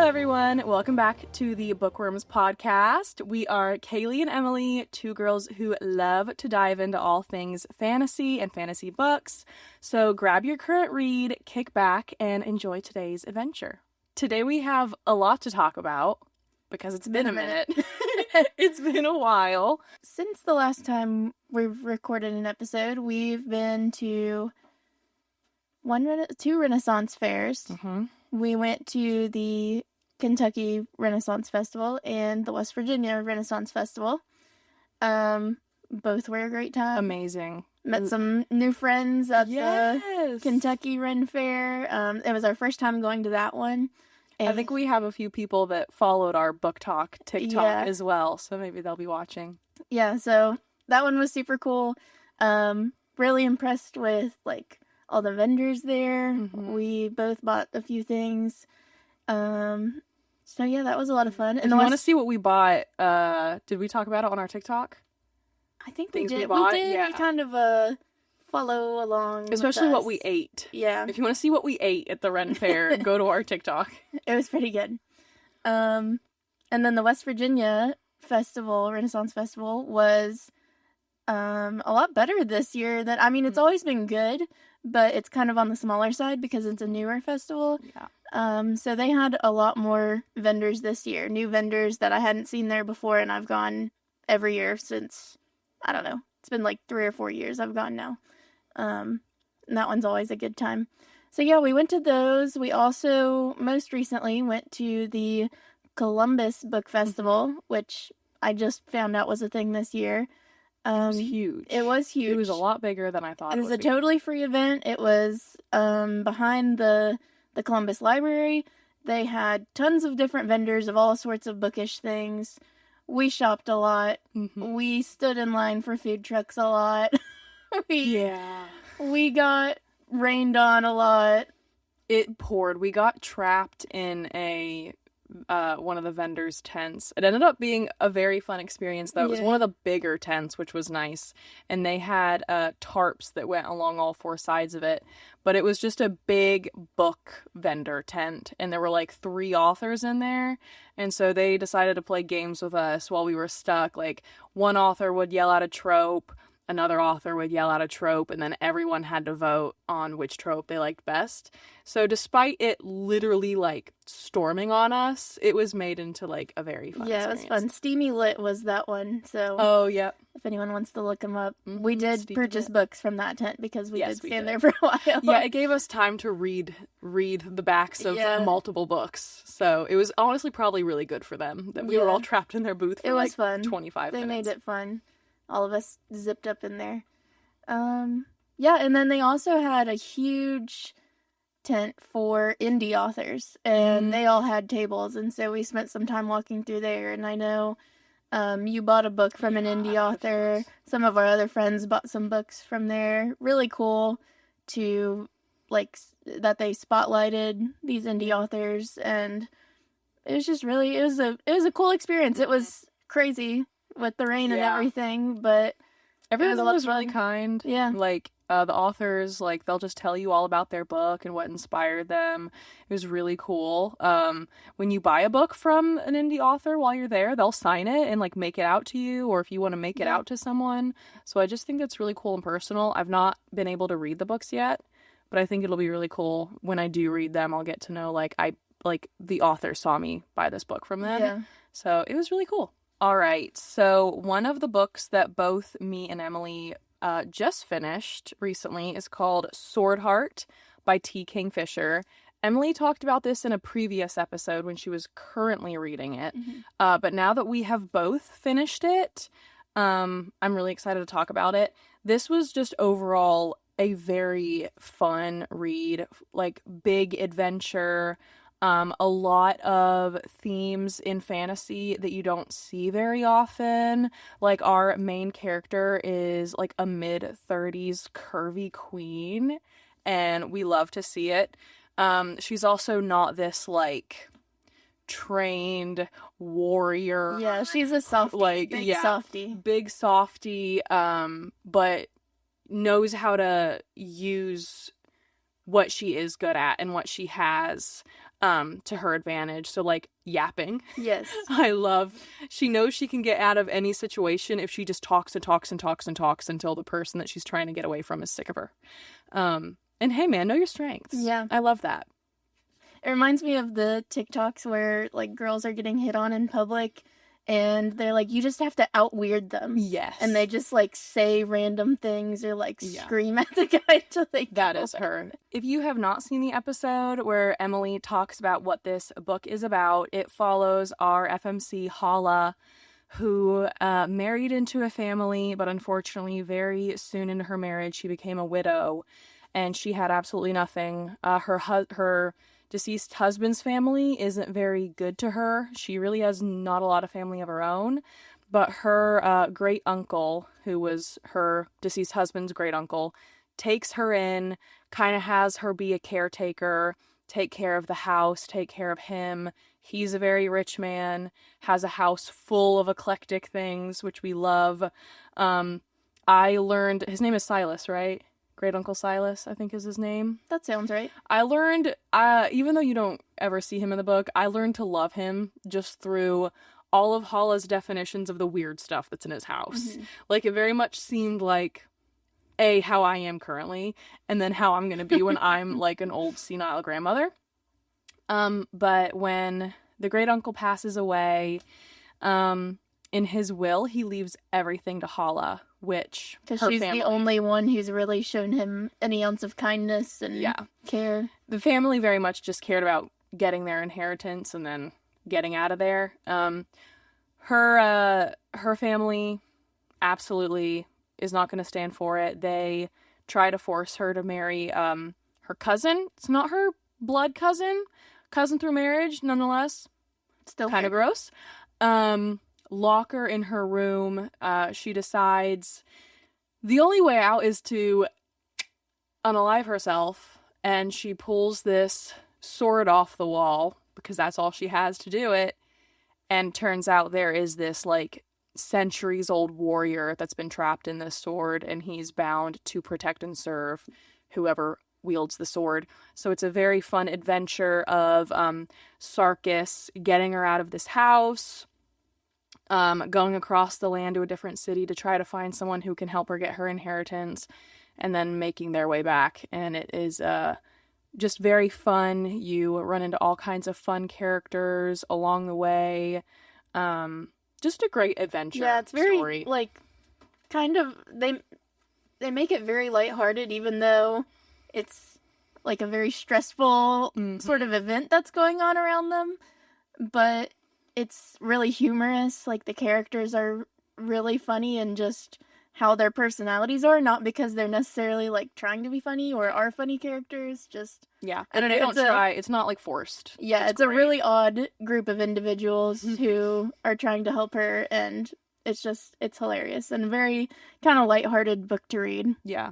everyone. Welcome back to the Bookwyrms Podcast. We are Kaylee and Emily, two girls who love to dive into all things fantasy and fantasy books. So grab your current read, kick back, and enjoy today's adventure. Today we have a lot to talk about because it's been a minute. It's been a while. Since the last time we've recorded an episode, we've been to two Renaissance fairs. Mm-hmm. We went to the Kentucky Renaissance Festival and the West Virginia Renaissance Festival. Both were a great time. Amazing. Met some new friends at the Kentucky Ren Fair. It was our first time going to that one. And I think we have a few people that followed our book talk TikTok as well, so maybe they'll be watching. Yeah, so that one was super cool. Really impressed with, all the vendors there. Mm-hmm. We both bought a few things. So yeah, that was a lot of fun. And if you want to see what we bought, did we talk about it on our TikTok? I think we did. We did. Yeah. Kind of follow along. Especially what we ate. Yeah. If you want to see what we ate at the Ren Fair, go to our TikTok. It was pretty good. And then the West Virginia Renaissance Festival was a lot better this year. It's always been good, but it's kind of on the smaller side because it's a newer festival. Yeah. So they had a lot more vendors this year, new vendors that I hadn't seen there before, and I've gone every year since, I don't know, it's been 3 or 4 years I've gone now. And that one's always a good time. So yeah, we went to those. We also most recently went to the Columbus Book Festival, which I just found out was a thing this year. It was huge. It was huge. It was a lot bigger than I thought it was a totally free event. It was behind the Columbus Library. They had tons of different vendors of all sorts of bookish things. We shopped a lot. Mm-hmm. We stood in line for food trucks a lot. We got rained on a lot. It poured. We got trapped in one of the vendors' tents. It ended up being a very fun experience, though. It was one of the bigger tents, which was nice. And they had tarps that went along all 4 sides of it. But it was just a big book vendor tent. And there were 3 authors in there. And so they decided to play games with us while we were stuck. One author would yell out a trope. Another author would yell out a trope, and then everyone had to vote on which trope they liked best. So despite it literally, storming on us, it was made into, a very fun experience. Yeah, it was fun. Steamy Lit was that one, so... Oh, yeah. If anyone wants to look them up. Mm-hmm. We did Steamy purchase Lit. Books from that tent because we did stand there for a while. Yeah, it gave us time to read the backs of multiple books. So it was honestly probably really good for them that we were all trapped in their booth for, fun. 25 minutes. They made it fun. All of us zipped up in there. And then they also had a huge tent for indie authors, and they all had tables, and so we spent some time walking through there, and I know you bought a book from an indie author. Some of our other friends bought some books from there. Really cool to, that they spotlighted these indie authors, and it was just really, it was a cool experience. It was crazy with the rain and everything, but everyone was really kind. Yeah. The authors, they'll just tell you all about their book and what inspired them. It was really cool. When you buy a book from an indie author while you're there, they'll sign it and, make it out to you, or if you want to make it out to someone. So I just think that's really cool and personal. I've not been able to read the books yet, but I think it'll be really cool. When I do read them, I'll get to know, the author saw me buy this book from them. Yeah. So it was really cool. All right, so one of the books that both me and Emily just finished recently is called Sword Heart by T. Kingfisher. Emily talked about this in a previous episode when she was currently reading it, but now that we have both finished it, I'm really excited to talk about it. This was just overall a very fun read, big adventure. A lot of themes in fantasy that you don't see very often. Our main character is a mid-30s curvy queen, and we love to see it. She's also not this trained warrior. Yeah, she's a softie. Big softie, but knows how to use what she is good at and what she has. to her advantage. So, like, yapping. Yes. She knows she can get out of any situation if she just talks and talks and talks and talks until the person that she's trying to get away from is sick of her. And hey, man, know your strengths. Yeah. I love that. It reminds me of the TikToks where, like, girls are getting hit on in public, and they're like, you just have to out-weird them. Yes. And they just, like, say random things or, like, scream at the guy till they kill That is her. If you have not seen the episode where Emily talks about what this book is about, it follows our FMC, Hala, who married into a family, but unfortunately, very soon into her marriage, she became a widow. And she had absolutely nothing. Her deceased husband's family isn't very good to her. She really has not a lot of family of her own. But her great uncle, who was her deceased husband's great uncle, takes her in, kind of has her be a caretaker, take care of the house, take care of him. He's a very rich man, has a house full of eclectic things, which we love. I learned, his name is Silas, right? Great Uncle Silas, I think is his name. That sounds right. I learned, even though you don't ever see him in the book, I learned to love him just through all of Hala's definitions of the weird stuff that's in his house. Mm-hmm. Like, it very much seemed like, how I am currently, and then how I'm going to be when I'm, like, an old senile grandmother. But when the great uncle passes away, in his will, he leaves everything to Hala, which because she's the only one who's really shown him any ounce of kindness and care. The family very much just cared about getting their inheritance and then getting out of there. Her family absolutely is not going to stand for it. They try to force her to marry her cousin. It's not her blood cousin through marriage, nonetheless. Still kind of gross. Lock her in her room. She decides the only way out is to unalive herself, and she pulls this sword off the wall because that's all she has to do it. And turns out there is this, like, centuries-old warrior that's been trapped in this sword, and he's bound to protect and serve whoever wields the sword. So it's a very fun adventure of Sarkis getting her out of this house, going across the land to a different city to try to find someone who can help her get her inheritance, and then making their way back. And it is just very fun. You run into all kinds of fun characters along the way. Just a great adventure. Yeah, it's very story. Like, kind of, they make it very lighthearted, even though it's like a very stressful sort of event that's going on around them. But it's really humorous. Like, the characters are really funny, and just how their personalities are, not because they're necessarily, like, trying to be funny or are funny characters, just... Yeah, and they don't try. It's not, like, forced. Yeah, it's a really odd group of individuals who are trying to help her, and it's hilarious, and a very kind of lighthearted book to read. Yeah.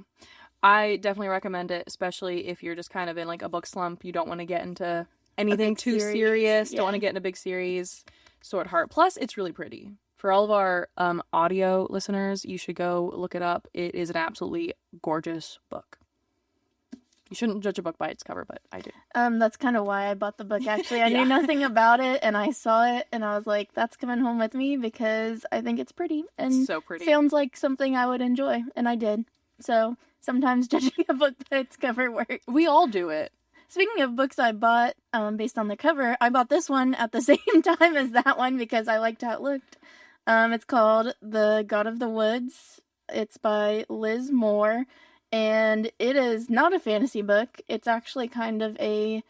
I definitely recommend it, especially if you're just kind of in, like, a book slump. You don't want to get into anything too serious. Don't want to get in a big series. Sword Heart. Plus, it's really pretty. For all of our audio listeners, you should go look it up. It is an absolutely gorgeous book. You shouldn't judge a book by its cover, but I do. That's kind of why I bought the book, actually. I knew nothing about it, and I saw it, and I was like, that's coming home with me because I think it's pretty. And it's so pretty. Sounds like something I would enjoy, and I did. So, sometimes judging a book by its cover works. We all do it. Speaking of books I bought based on the cover, I bought this one at the same time as that one because I liked how it looked. It's called The God of the Woods. It's by Liz Moore, and it is not a fantasy book. It's actually kind of I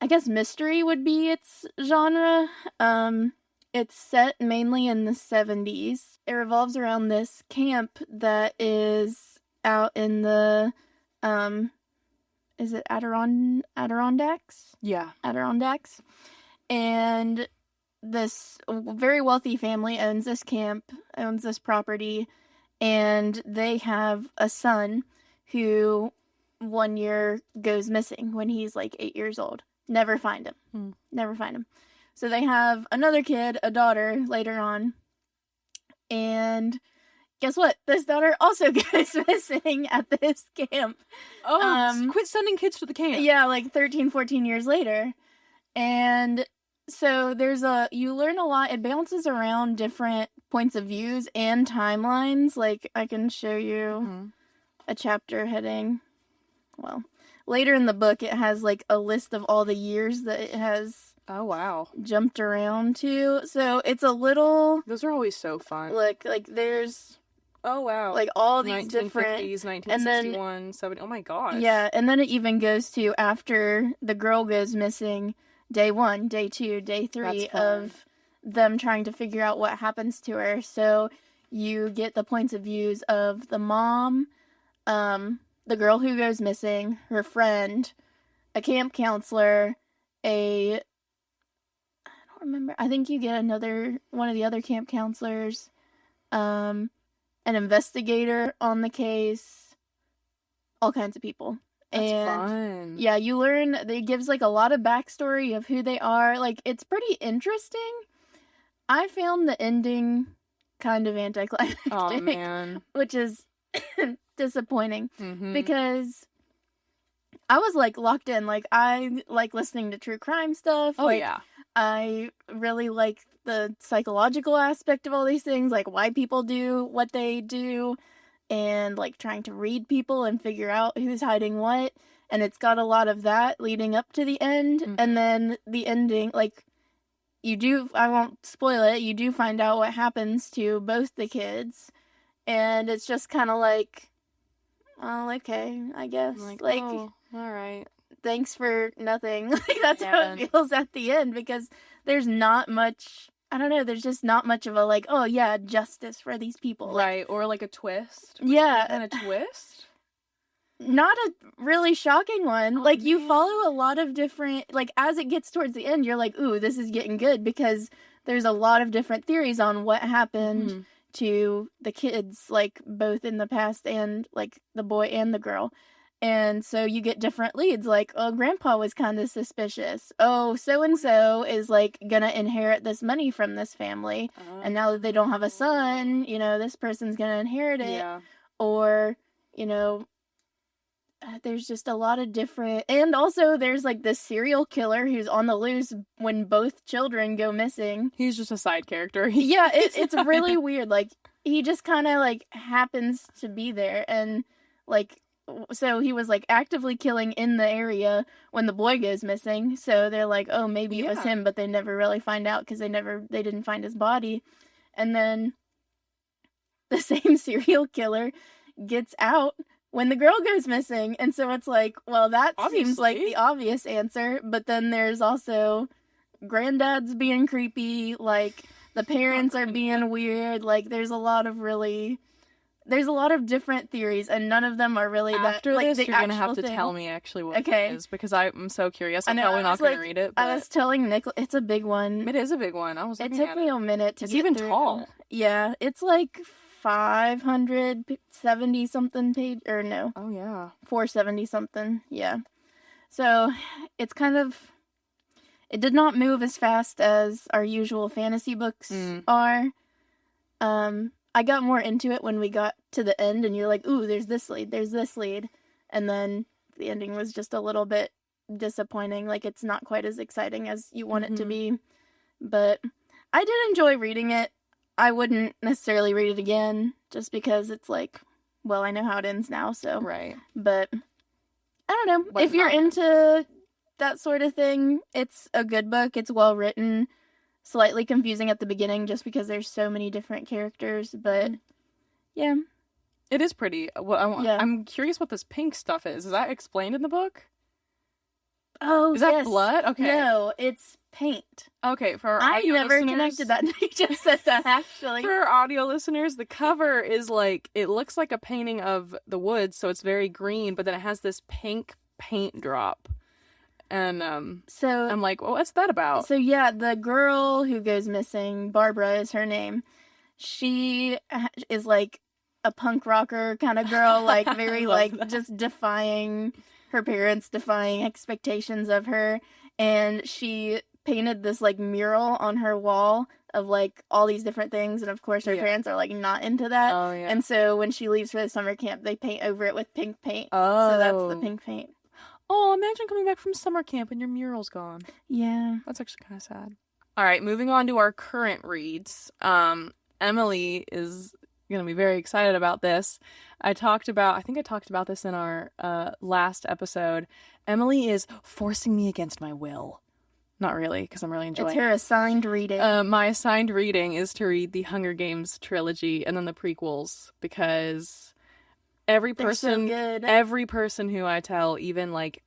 guess mystery would be its genre. It's set mainly in the 70s. It revolves around this camp that is out in the, is it Adirondacks? Yeah. Adirondacks. And this very wealthy family owns this camp, owns this property, and they have a son who 1 year goes missing when he's like 8 years old. Never find him. Never find him. So they have another kid, a daughter, later on. And guess what? This daughter also goes missing at this camp. Oh, quit sending kids to the camp. Yeah, like 13, 14 years later. And so you learn a lot. It bounces around different points of views and timelines. Like, I can show you a chapter heading. Well, later in the book, it has like a list of all the years that it has. Oh, wow. Jumped around to. So it's a little. Those are always so fun. Like there's. Oh, wow. Like all these 1950s, different. 1961, 70. Oh, my gosh. Yeah, and then it even goes to after the girl goes missing, day 1, day 2, day 3 of them trying to figure out what happens to her. So you get the points of views of the mom, the girl who goes missing, her friend, a camp counselor, I don't remember. I think you get one of the other camp counselors, an investigator on the case, all kinds of people. That's and fun. Yeah, you learn, it gives like a lot of backstory of who they are. Like, it's pretty interesting. I found the ending kind of anticlimactic. Oh, man. Which is disappointing Mm-hmm. because I was like locked in. Like, I like listening to true crime stuff. Oh, like, yeah. I really like the psychological aspect of all these things, like why people do what they do, and like trying to read people and figure out who's hiding what. And it's got a lot of that leading up to the end. Mm-hmm. And then the ending, like, I won't spoil it, you do find out what happens to both the kids. And it's just kind of like, oh, okay, I guess. Like, oh, all right. Thanks for nothing. Like, that's how it feels at the end, because there's not much, I don't know, there's just not much of a, like, oh yeah, justice for these people. Right, or like a twist. Yeah. And a twist? Not a really shocking one. Oh, like, you man. follow a lot of different, like, as it gets towards the end, you're like, ooh, this is getting good, because there's a lot of different theories on what happened to the kids, like, both in the past and, like, the boy and the girl. And so you get different leads, like, oh, grandpa was kind of suspicious. Oh, so-and-so is, like, gonna inherit this money from this family. And now that they don't have a son, you know, this person's gonna inherit it. Yeah. Or, you know, there's just a lot of different... And also, there's, like, this serial killer who's on the loose when both children go missing. He's just a side character. Yeah, it's really weird. Like, he just kind of, like, happens to be there. And, like... So he was, like, actively killing in the area when the boy goes missing. So they're like, oh, maybe it was him, but they never really find out because they didn't find his body. And then the same serial killer gets out when the girl goes missing. And so it's like, well, that seems like the obvious answer. But then there's also granddad's being creepy. Like, the parents are being weird. Like, there's a lot of different theories, and none of them are really After that, like, this, the you're going to have to thing. tell me actually what it is, because I'm so curious. I'm probably not going to read it. But I was telling Nick, it's a big one. It is a big one. It took me a minute to It's get even through. tall. Yeah, it's like 570 something page, or no. Oh, yeah. 470 something, yeah. So, it's kind of... It did not move as fast as our usual fantasy books are. I got more into it when we got to the end, and you're like, ooh, there's this lead. And then the ending was just a little bit disappointing. Like, it's not quite as exciting as you want it to be. But I did enjoy reading it. I wouldn't necessarily read it again, just because it's like, well, I know how it ends now, so. Right. But, I don't know. If you're into that sort of thing, it's a good book. It's well written. Slightly confusing at the beginning just because there's so many different characters, but yeah. It is pretty. Well, I'm curious what this pink stuff is. Is that explained in the book? Oh, is that blood? Okay. No, it's paint. Okay, for our I audio never listeners, connected that. You just said that, actually. For our audio listeners, the cover is like, it looks like a painting of the woods, so it's very green, but then it has this pink paint drop. And so I'm like, well, what's that about? So yeah, the girl who goes missing, Barbara is her name. She is like a punk rocker kind of girl, like very like that. Just defying her parents, defying expectations of her. And she painted this like mural on her wall of like all these different things. And of course her parents are like not into that. Oh, yeah. And so when she leaves for the summer camp, they paint over it with pink paint. Oh. So that's the pink paint. Oh, imagine coming back from summer camp and your mural's gone. Yeah. That's actually kind of sad. All right, moving on to our current reads. Emily is going to be very excited about this. I think I talked about this in our last episode. Emily is forcing me against my will. Not really, because I'm really enjoying it. It's her assigned reading. My assigned reading is to read the Hunger Games trilogy and then the prequels, because every person who I tell, even like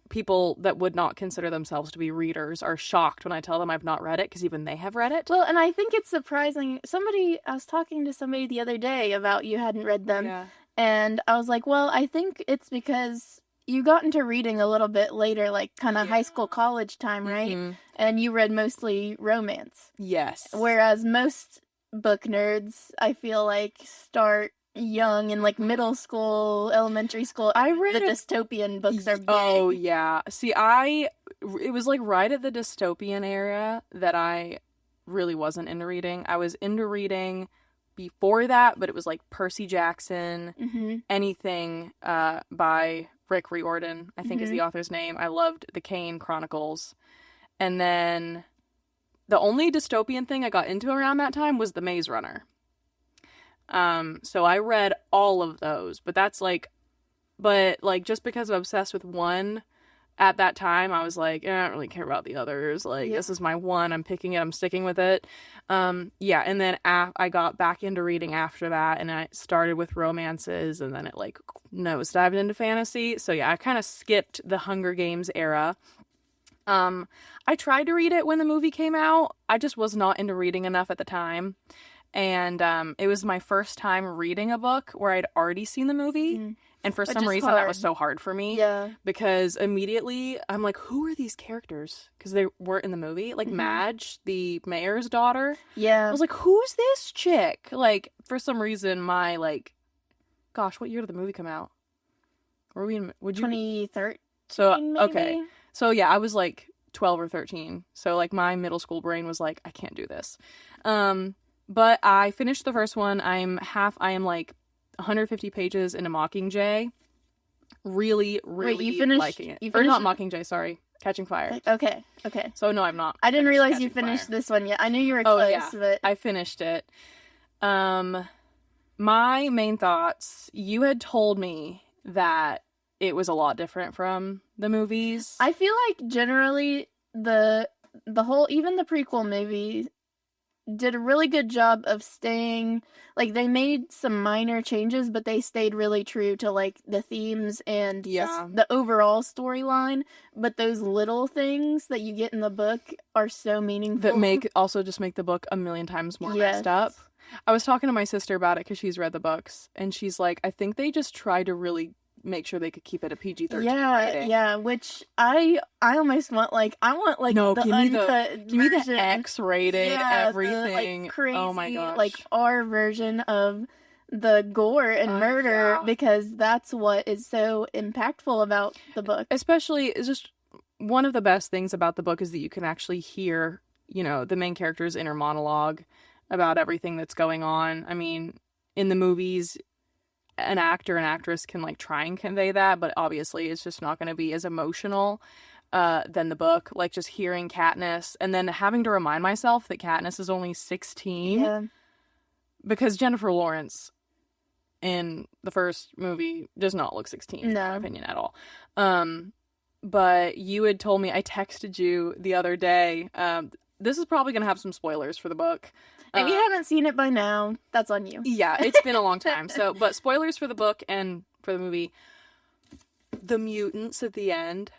people that would not consider themselves to be readers, are shocked when I tell them I've not read it, because even they have read it. Well, and I think it's surprising. I was talking to somebody the other day about you hadn't read them. Yeah. And I was like, well, I think it's because you got into reading a little bit later, like kind of high school, college time, right? Mm-hmm. And you read mostly romance. Yes. Whereas most book nerds, I feel like, start young in like middle school, elementary school. I read the dystopian books are big. Oh, yeah. See, it was like right at the dystopian era that I really wasn't into reading. I was into reading before that, but it was like Percy Jackson, anything by Rick Riordan, I think is the author's name. I loved the Kane Chronicles. And then the only dystopian thing I got into around that time was The Maze Runner. So I read all of those, but just because I'm obsessed with one at that time, I was like, I don't really care about the others. Like, This is my one. I'm picking it. I'm sticking with it. Yeah. And then I got back into reading after that, and I started with romances, and then it like nosedived into fantasy. So yeah, I kind of skipped the Hunger Games era. I tried to read it when the movie came out. I just was not into reading enough at the time. And it was my first time reading a book where I'd already seen the movie. And for some reason, that was so hard for me. Yeah. Because immediately, I'm like, who are these characters? Because they weren't in the movie. Like, Madge, the mayor's daughter. Yeah. I was like, who's this chick? Like, for some reason, gosh, what year did the movie come out? Would you 2013, So, maybe? Okay. So, yeah, I was like 12 or 13. So, like, my middle school brain was like, I can't do this. But I finished the first one. I am like 150 pages into Mockingjay. Really, really liking it. Or not Mockingjay, sorry. Catching Fire. Okay. So no, I'm not. I didn't realize you finished this one yet. I knew you were close, but I finished it. My main thoughts, you had told me that it was a lot different from the movies. I feel like generally the whole, even the prequel movie, did a really good job of staying, like, they made some minor changes, but they stayed really true to, like, the themes and the overall storyline. But those little things that you get in the book are so meaningful. That also just make the book a million times more messed up. I was talking to my sister about it because she's read the books, and she's like, I think they just tried to really make sure they could keep it a PG-13 rating. Yeah, which I almost want, like, no, the give me the X rated, everything. The, like, crazy, oh my gosh. like, our version of the gore and murder, because that's what is so impactful about the book. Especially, it's just one of the best things about the book is that you can actually hear, the main character's inner monologue about everything that's going on. I mean, in the movies, an actor and actress can like try and convey that, but obviously it's just not going to be as emotional than the book. Like, just hearing Katniss and then having to remind myself that Katniss is only 16 because Jennifer Lawrence in the first movie does not look 16 in my opinion at all. But you had told me, I texted you the other day, this is probably going to have some spoilers for the book. If you haven't seen it by now, that's on you. Yeah, it's been a long time. But spoilers for the book and for the movie. The mutants at the end.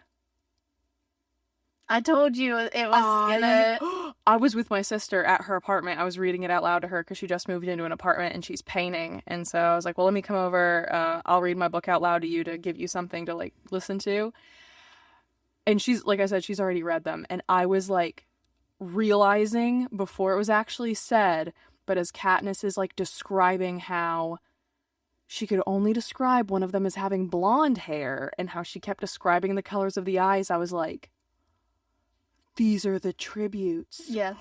I told you it was gonna... I was with my sister at her apartment. I was reading it out loud to her because she just moved into an apartment and she's painting. And so I was like, well, let me come over. I'll read my book out loud to you to give you something to, like, listen to. And she's, like I said, she's already read them. And I was, like, realizing before it was actually said, but as Katniss is like describing how she could only describe one of them as having blonde hair and how she kept describing the colors of the eyes, I was like, these are the tributes. Yeah.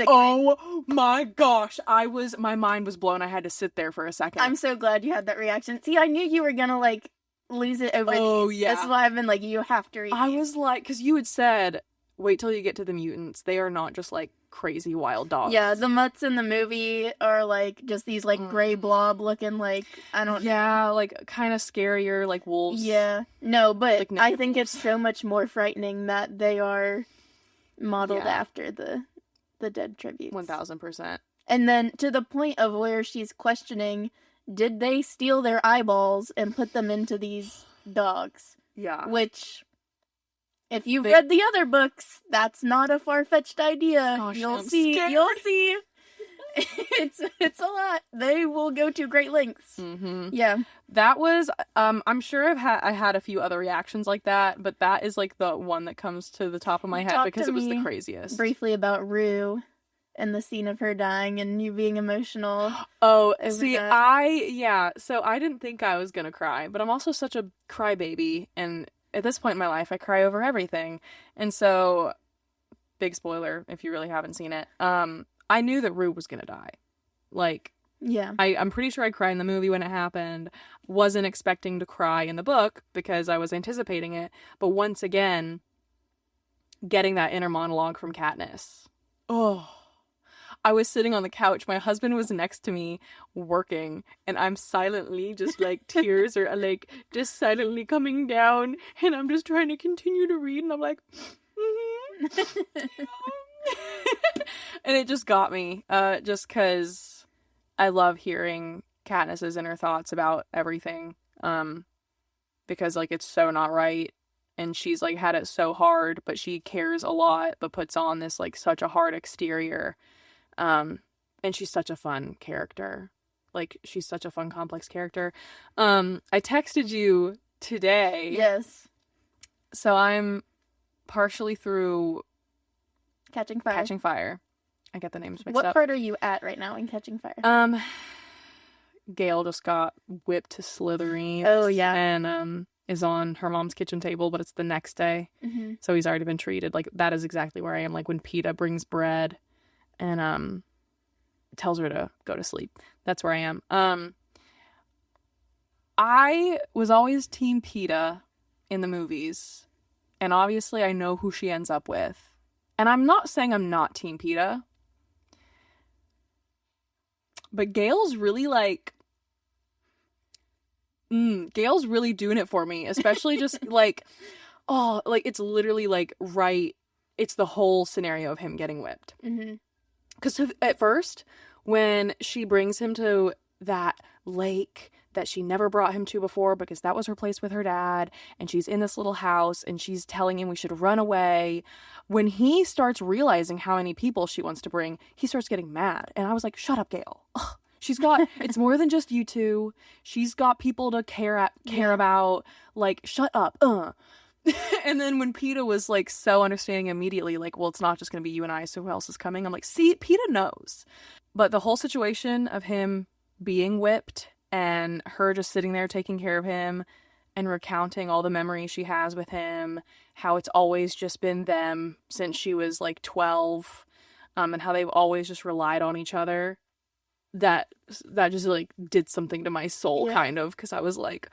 Oh my gosh. My mind was blown. I had to sit there for a second. I'm so glad you had that reaction. See, I knew you were gonna like lose it over Oh, these. yeah. That's why I've been like, you have to read I these. was like, because you had said, wait till you get to the mutants. They are not just, like, crazy wild dogs. Yeah, the mutts in the movie are, like, just these, like, gray blob looking, like, I don't... Yeah, like, kind of scarier, like wolves. Yeah. No, but Like I think it's so much more frightening that they are modeled Yeah. after the dead tributes. 1000%. And then to the point of where she's questioning, did they steal their eyeballs and put them into these dogs? Yeah. Which, if you've read the other books, that's not a far-fetched idea. Gosh, You'll I'm see. scared. You'll see. It's a lot. They will go to great lengths. Mm-hmm. Yeah. That was, I'm sure I had a few other reactions like that, but that is, like, the one that comes to the top of my head Talk because to it was the me craziest. Briefly about Rue and the scene of her dying and you being emotional. Oh, over see, that. so I didn't think I was gonna cry, but I'm also such a crybaby, and at this point in my life, I cry over everything, and so, big spoiler if you really haven't seen it, I knew that Rue was gonna die. Like, Yeah. I'm pretty sure I cried in the movie when it happened, wasn't expecting to cry in the book because I was anticipating it, but once again, getting that inner monologue from Katniss. Oh. I was sitting on the couch, my husband was next to me working, and I'm silently just like tears are like just silently coming down, and I'm just trying to continue to read, and I'm like, and it just got me, just because I love hearing Katniss's inner thoughts about everything, because like it's so not right, and she's like had it so hard, but she cares a lot, but puts on this like such a hard exterior. And she's such a fun character. Like, she's such a fun, complex character. I texted you today. Yes. So I'm partially through Catching Fire. I get the names mixed What up. part are you at right now in Catching Fire? Gale just got whipped to slithery. Oh, yeah. And, is on her mom's kitchen table, but it's the next day. Mm-hmm. So he's already been treated. Like, that is exactly where I am. Like, when PETA brings bread and tells her to go to sleep. That's where I am. I was always Team PETA in the movies, and obviously I know who she ends up with. And I'm not saying I'm not Team PETA, but Gale's really like, Gale's really doing it for me, especially just like, oh, like it's literally like right, it's the whole scenario of him getting whipped. Mm-hmm. Because at first, when she brings him to that lake that she never brought him to before because that was her place with her dad, and she's in this little house, and she's telling him we should run away, when he starts realizing how many people she wants to bring, he starts getting mad. And I was like, shut up, Gale. Ugh. She's got, it's more than just you two. She's got people to care about. Like, shut up. And then when PETA was like so understanding immediately, like, well, it's not just gonna be you and I, so who else is coming? I'm like, see, PETA knows. But the whole situation of him being whipped and her just sitting there taking care of him and recounting all the memories she has with him, how it's always just been them since she was like 12, and how they've always just relied on each other, that just like did something to my soul, kind of, because I was like,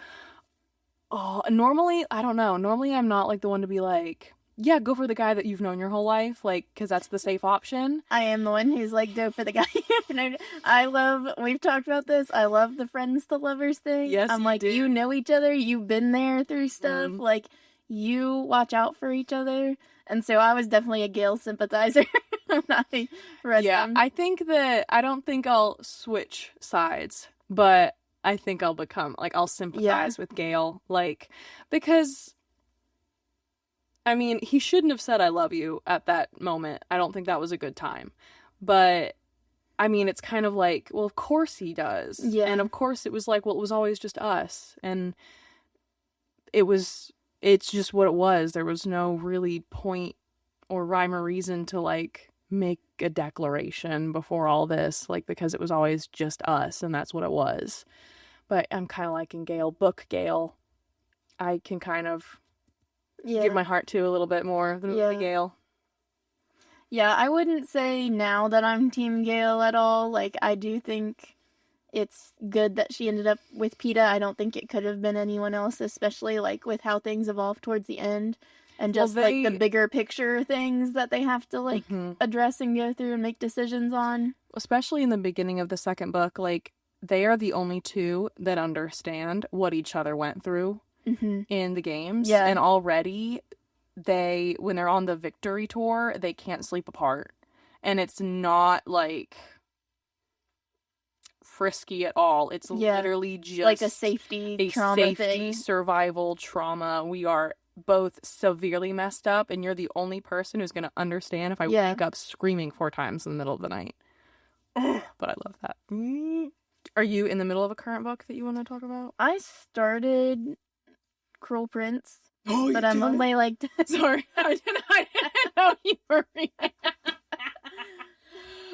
oh, normally, I don't know. Normally, I'm not, like, the one to be like, yeah, go for the guy that you've known your whole life, like, because that's the safe option. I am the one who's like, go for the guy. We've talked about this. I love the friends to lovers thing. Yes, I'm like, you know each other. You've been there through stuff. Like, you watch out for each other. And so I was definitely a Gale sympathizer when I read them. I don't think I'll switch sides, but I think I'll I'll sympathize with Gale, like, because, I mean, he shouldn't have said I love you at that moment. I don't think that was a good time. But, I mean, it's kind of like, well, of course he does. Yeah. And of course it was like, well, it was always just us. And it's just what it was. There was no really point or rhyme or reason to, like, make a declaration before all this, like, because it was always just us, and that's what it was. But I'm kind of liking Gale. Book Gale, I can kind of give my heart to a little bit more than Gale. Yeah, I wouldn't say now that I'm Team Gale at all. Like, I do think it's good that she ended up with PETA. I don't think it could have been anyone else, especially, like, with how things evolved towards the end. And just, like, the bigger picture things that they have to, like, address and go through and make decisions on. Especially in the beginning of the second book, like, they are the only two that understand what each other went through in the games. Yeah. And already, when they're on the victory tour, they can't sleep apart. And it's not, like, frisky at all. It's literally just like a safety trauma thing. Survival trauma. We are both severely messed up, and you're the only person who's going to understand if I wake up screaming 4 times in the middle of the night. But I love that. Are you in the middle of a current book that you want to talk about? I started Cruel Prince, but I'm only like... Sorry, I didn't know you were reading it.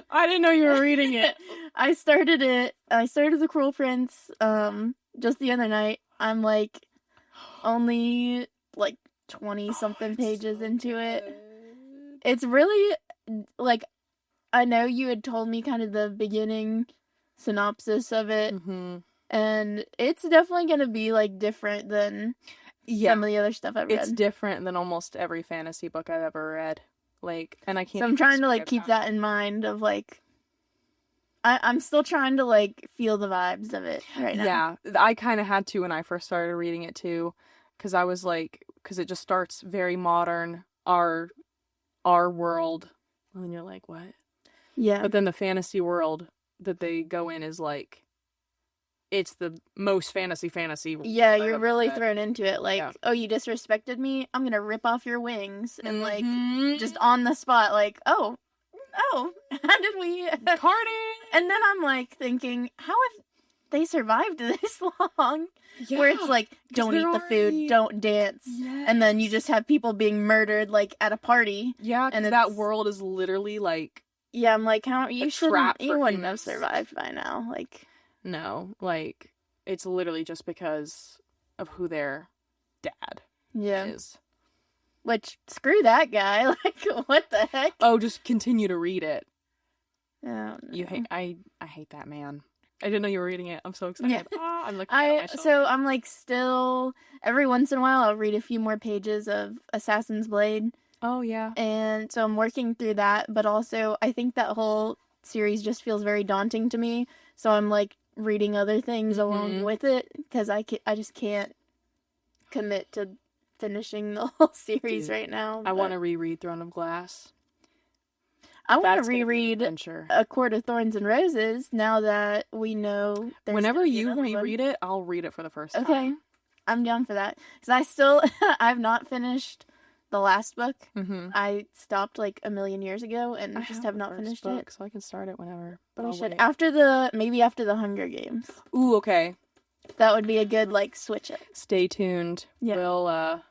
I didn't know you were reading it. I started The Cruel Prince just the other night. I'm like only like 20-something pages into it. It's really, like, I know you had told me kind of the beginning synopsis of it, and it's definitely going to be, like, different than some of the other stuff I've read. It's different than almost every fantasy book I've ever read. Like, and I can't... So I'm trying to, like, keep that in mind of, like... I'm still trying to, like, feel the vibes of it right now. Yeah, I kind of had to when I first started reading it, too. Because I was, like... Because it just starts very modern, our world. And then you're like, what? Yeah. But then the fantasy world that they go in is, like... It's the most fantasy. Yeah, you're really thrown into it. Like, oh, you disrespected me? I'm gonna rip off your wings. And, like, just on the spot, like, oh, how did we... Cardi! And then I'm, like, thinking, how have they survived this long? Yeah, where it's like, don't eat the food, don't dance. Yes. And then you just have people being murdered, like, at a party. Yeah, and that world is literally, like... Yeah, I'm like, you wouldn't have survived by now. Like... No, like, it's literally just because of who their dad is. Which, screw that guy. Like, what the heck? Oh, just continue to read it. Oh, no. I hate that man. I didn't know you were reading it. I'm so excited. Yeah. I'm looking at myself. So I'm, like, still, every once in a while, I'll read a few more pages of Assassin's Blade. Oh, yeah. And so I'm working through that, but also, I think that whole series just feels very daunting to me. So I'm, like, reading other things along with it, because I just can't commit to finishing the whole series right now. I want to reread Throne of Glass. I want to reread A Court of Thorns and Roses now that we know there's whenever you reread it, I'll read it for the first time. Okay. I'm down for that. Because I've not finished the last book. I stopped like a million years ago and just have not finished it. So I can start it whenever. But we should. Maybe after the Hunger Games. Ooh, okay. That would be a good, like, switch it. Stay tuned. Yeah. We'll,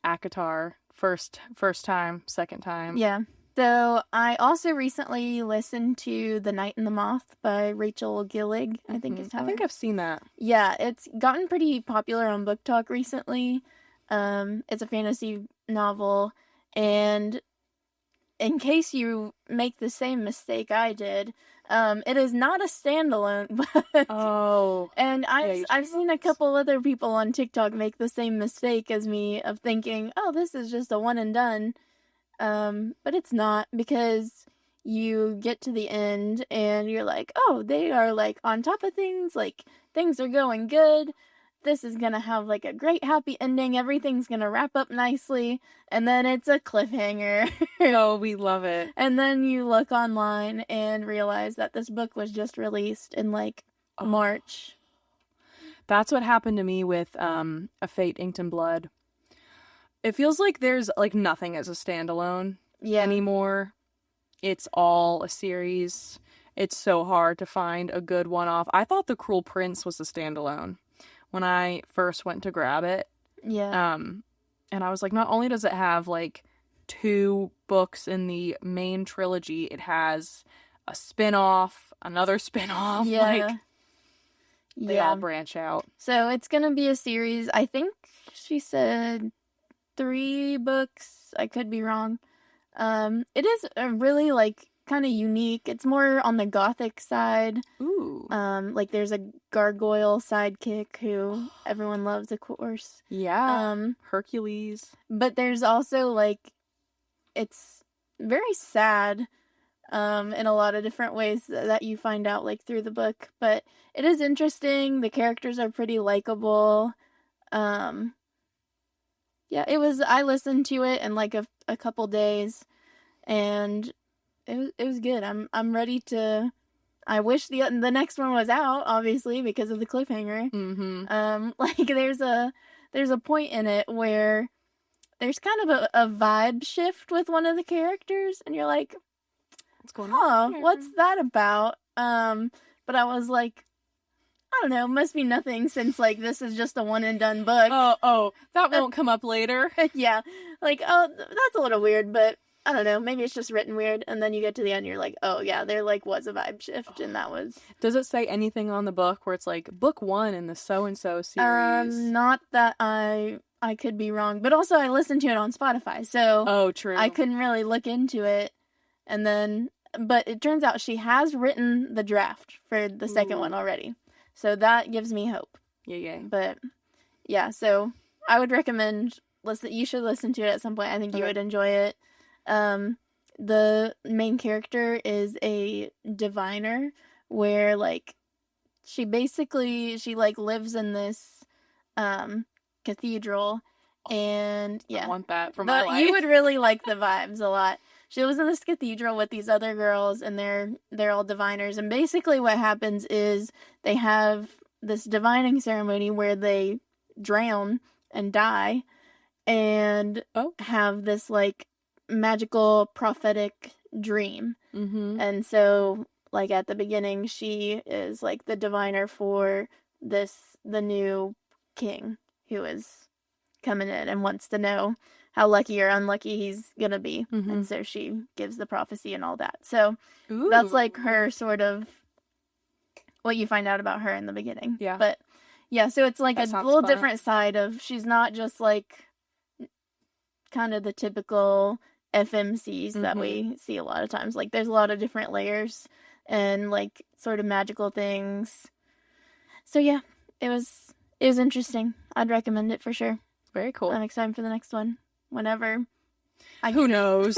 ACOTAR, first time, second time. Yeah. So, I also recently listened to The Night and the Moth by Rachel Gillig, I think is how I think I've seen that. Yeah, it's gotten pretty popular on Book Talk recently. It's a fantasy novel, and in case you make the same mistake I did, it is not a standalone book. Oh. And I've seen a couple other people on TikTok make the same mistake as me of thinking, oh, this is just a one and done. But it's not, because you get to the end and you're like, oh, they are, like, on top of things, like, things are going good. This is gonna have, like, a great happy ending. Everything's gonna wrap up nicely. And then it's a cliffhanger. Oh, we love it. And then you look online and realize that this book was just released in, like, March. That's what happened to me with A Fate Inked in Blood. It feels like there's, like, nothing as a standalone anymore. It's all a series. It's so hard to find a good one-off. I thought The Cruel Prince was a standalone when I first went to grab it. Yeah. And I was like, not only does it have, like, 2 books in the main trilogy, it has a spin-off, another spin-off. Yeah. Like, they all branch out. So it's gonna be a series. I think she said 3 books. I could be wrong. It is a really, like, kind of unique. It's more on the gothic side. Ooh. Like there's a gargoyle sidekick who everyone loves, of course. Yeah. Hercules. But there's also like, it's very sad in a lot of different ways that you find out like through the book. But it is interesting. The characters are pretty likable. Yeah, I listened to it in like a couple days, and it was good. I'm ready to. I wish the next one was out, obviously, because of the cliffhanger. Mm-hmm. Like there's a point in it where there's kind of a vibe shift with one of the characters, and you're like, what's going on "Huh, here? what's that about?" But I was like, I don't know, must be nothing since like this is just a one and done book. Oh, that won't come up later. Yeah, like, oh, that's a little weird, but I don't know, maybe it's just written weird. And then you get to the end, and you're like, oh yeah, there like was a vibe shift, and that was. Does it say anything on the book where it's like book 1 in the so and so series? Not that I could be wrong, but also I listened to it on Spotify, so oh, true. I couldn't really look into it, and then, but it turns out she has written the draft for the second one already, so that gives me hope. Yeah. But yeah, so I would recommend you should listen to it at some point. I think you would enjoy it. The main character is a diviner where like she like lives in this cathedral, and yeah, I want that for my life. You would really like the vibes a lot. She lives in this cathedral with these other girls, and they're all diviners, and basically what happens is they have this divining ceremony where they drown and die and have this like magical prophetic dream. Mm-hmm. And so like at the beginning she is like the diviner for the new king who is coming in and wants to know how lucky or unlucky he's gonna be. Mm-hmm. And so she gives the prophecy and all that. So Ooh. that's like her sort of what you find out about her in the beginning. Yeah. But yeah, so it's like a little different side of, she's not just like kind of the typical FMCs that we see a lot of times. Like there's a lot of different layers and like sort of magical things. So yeah, it was interesting. I'd recommend it for sure. Very cool. I'm excited for the next one. Whenever. Who knows?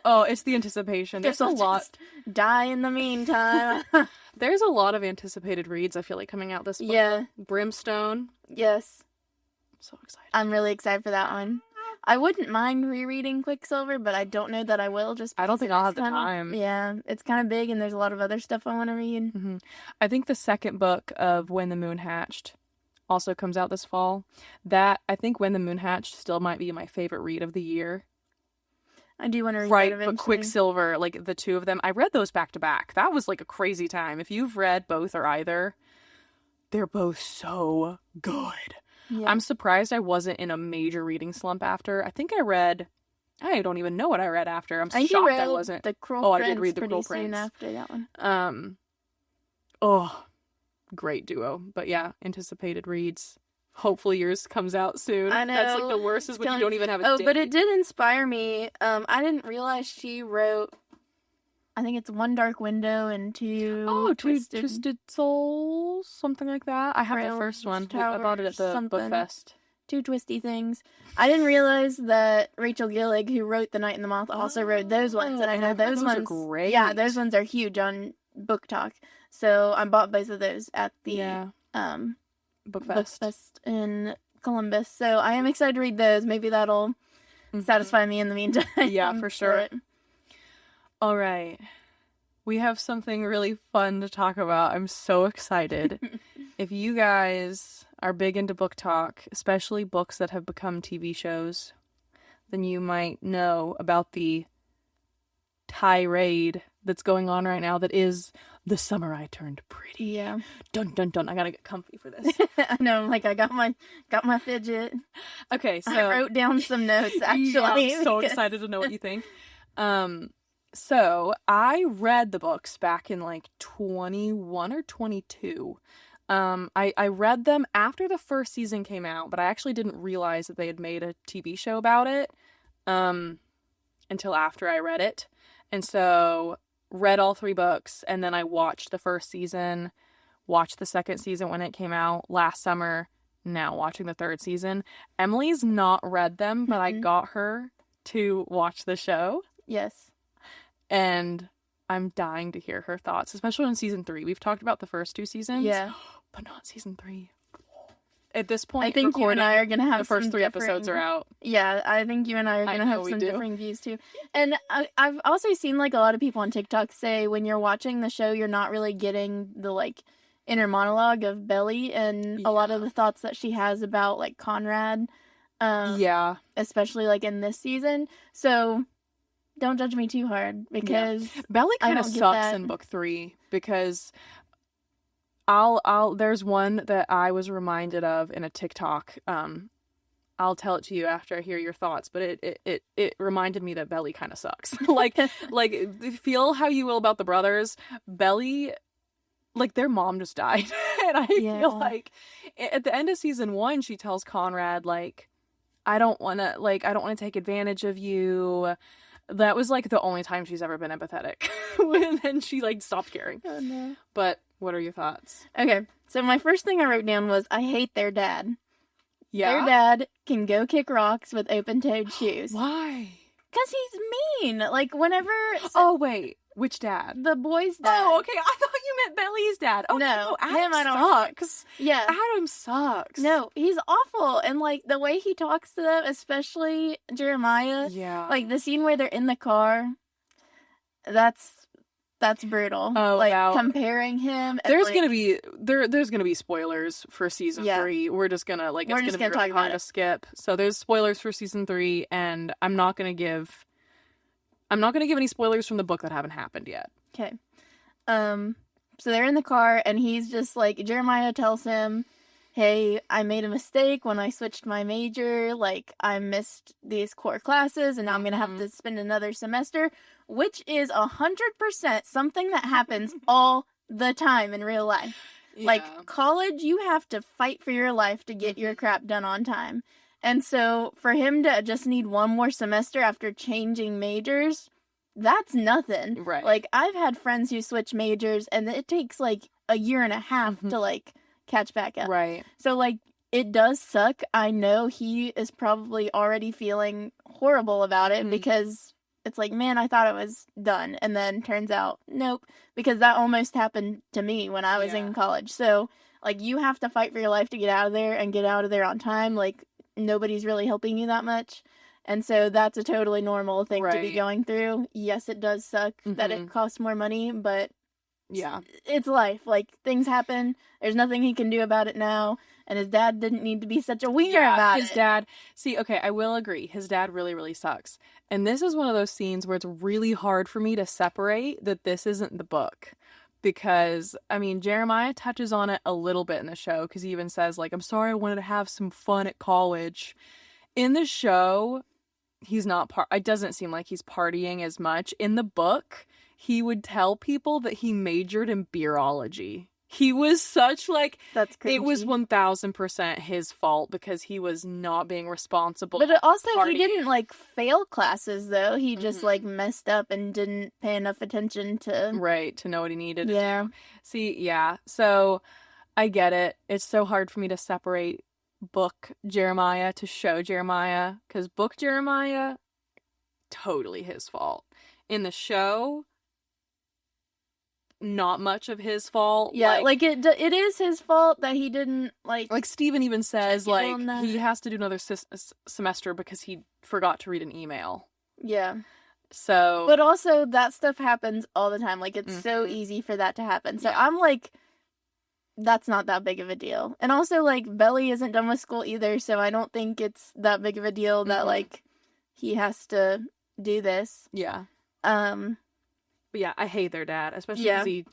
Oh, it's the anticipation. There's a lot. Die in the meantime. There's a lot of anticipated reads, I feel like, coming out this book. Yeah. Brimstone. Yes. I'm so excited. I'm really excited for that one. I wouldn't mind rereading Quicksilver, but I don't know that I will. I don't think I'll have the time. Yeah, it's kind of big, and there's a lot of other stuff I want to read. Mm-hmm. I think the second book of When the Moon Hatched also comes out this fall. I think When the Moon Hatched still might be my favorite read of the year. I do want to read right, that eventually. But Quicksilver, like the two of them, I read those back to back. That was like a crazy time. If you've read both or either, they're both so good. Yeah. I'm surprised I wasn't in a major reading slump after. I think I don't even know what I read after. I'm shocked I wasn't. The Cruel Prince I did read The Cruel Prince soon after that one. Great duo. But yeah, anticipated reads. Hopefully yours comes out soon. I know. That's like the worst is when you don't even have a date. But it did inspire me. I didn't realize she wrote, I think it's One Dark Window and Two Twisted Souls, something like that. I have the first one. I bought it at the book fest. Two Twisty Things. I didn't realize that Rachel Gillig, who wrote The Night and the Moth, also wrote those ones, and I know those ones are great. Yeah, those ones are huge on Book Talk. So I bought both of those at the Book Fest in Columbus. So I am excited to read those. Maybe that'll satisfy me in the meantime. Yeah, for sure. All right. We have something really fun to talk about. I'm so excited. If you guys are big into book talk, especially books that have become TV shows, then you might know about the tirade that's going on right now that is The Summer I Turned Pretty. Yeah. Dun dun dun. I gotta get comfy for this. I know, like I got my fidget. Okay, so I wrote down some notes actually. Yeah, I'm so excited to know what you think. So I read the books back in like 21 or 22. I read them after the first season came out, but I actually didn't realize that they had made a TV show about it until after I read it. And so read all 3 books, and then I watched the first season, watched the second season when it came out last summer, now watching the 3rd season. Emily's not read them, but I got her to watch the show. Yes. And I'm dying to hear her thoughts, especially on season 3. We've talked about the first 2 seasons. Yeah. But not season 3. At this point, I think you and I are going to have the first 3 different... episodes are out. Yeah, I think you and I are going to have some differing views too. And I've also seen like a lot of people on TikTok say when you're watching the show, you're not really getting the like inner monologue of Belly and a lot of the thoughts that she has about like Conrad. Especially like in this season. So don't judge me too hard because Belly kind of sucks in book 3 because there's one that I was reminded of in a TikTok. I'll tell it to you after I hear your thoughts, but it reminded me that Belly kind of sucks. like feel how you will about the brothers. Belly, like their mom just died. And I feel like at the end of season 1, she tells Conrad, like, I don't want to take advantage of you. That was like the only time she's ever been empathetic. And then she like stopped caring. Oh no. But what are your thoughts? Okay, so my first thing I wrote down was I hate their dad. Yeah. Their dad can go kick rocks with open-toed shoes. Why? Because he's mean. Like whenever... Oh wait, which dad? The boy's dad. Oh, okay. I thought you meant Belly's dad. Oh no, Adam sucks. Yeah. Adam sucks. No, he's awful. And like the way he talks to them, especially Jeremiah. Yeah. Like the scene where they're in the car, that's brutal. Oh, like wow. Comparing him. There's like, gonna be spoilers for season 3. We're just gonna like it's gonna be really hard to skip. So there's spoilers for season 3, and I'm not gonna give any spoilers from the book that haven't happened yet. Okay. So they're in the car, and he's just like, Jeremiah tells him, hey, I made a mistake when I switched my major. Like, I missed these core classes, and now I'm going to have to spend another semester, which is 100% something that happens all the time in real life. Yeah. Like, college, you have to fight for your life to get your crap done on time. And so, for him to just need one more semester after changing majors, that's nothing. Right. Like, I've had friends who switch majors, and it takes, like, a year and a half to, like, catch back up. Right. So, like, it does suck. I know he is probably already feeling horrible about it because it's like, man, I thought it was done. And then turns out, nope. Because that almost happened to me when I was in college. So, like, you have to fight for your life to get out of there and get out of there on time. Like, nobody's really helping you that much. And so that's a totally normal thing to be going through. Yes, it does suck that it costs more money, but it's life. Like, things happen. There's nothing he can do about it now. And his dad didn't need to be such a wiener about it. His dad... See, okay, I will agree. His dad really, really sucks. And this is one of those scenes where it's really hard for me to separate that this isn't the book. Because, I mean, Jeremiah touches on it a little bit in the show. Because he even says, like, I'm sorry I wanted to have some fun at college. In the show, he's not... It doesn't seem like he's partying as much. In the book, he would tell people that he majored in beerology. He was such, like... That's crazy. It was 1,000% his fault because he was not being responsible. But also, he didn't, like, fail classes, though. He just, like, messed up and didn't pay enough attention to... Right, to know what he needed to do. See, so I get it. It's so hard for me to separate book Jeremiah to show Jeremiah. Because book Jeremiah, totally his fault. In the show... not much of his fault. Yeah, like it is his fault that he didn't, like Steven even says, like, he has to do another semester because he forgot to read an email. Yeah. So... But also, that stuff happens all the time. Like, it's so easy for that to happen. So I'm like, that's not that big of a deal. And also, like, Belly isn't done with school either, so I don't think it's that big of a deal that, like, he has to do this. Yeah. But yeah, I hate their dad, especially because he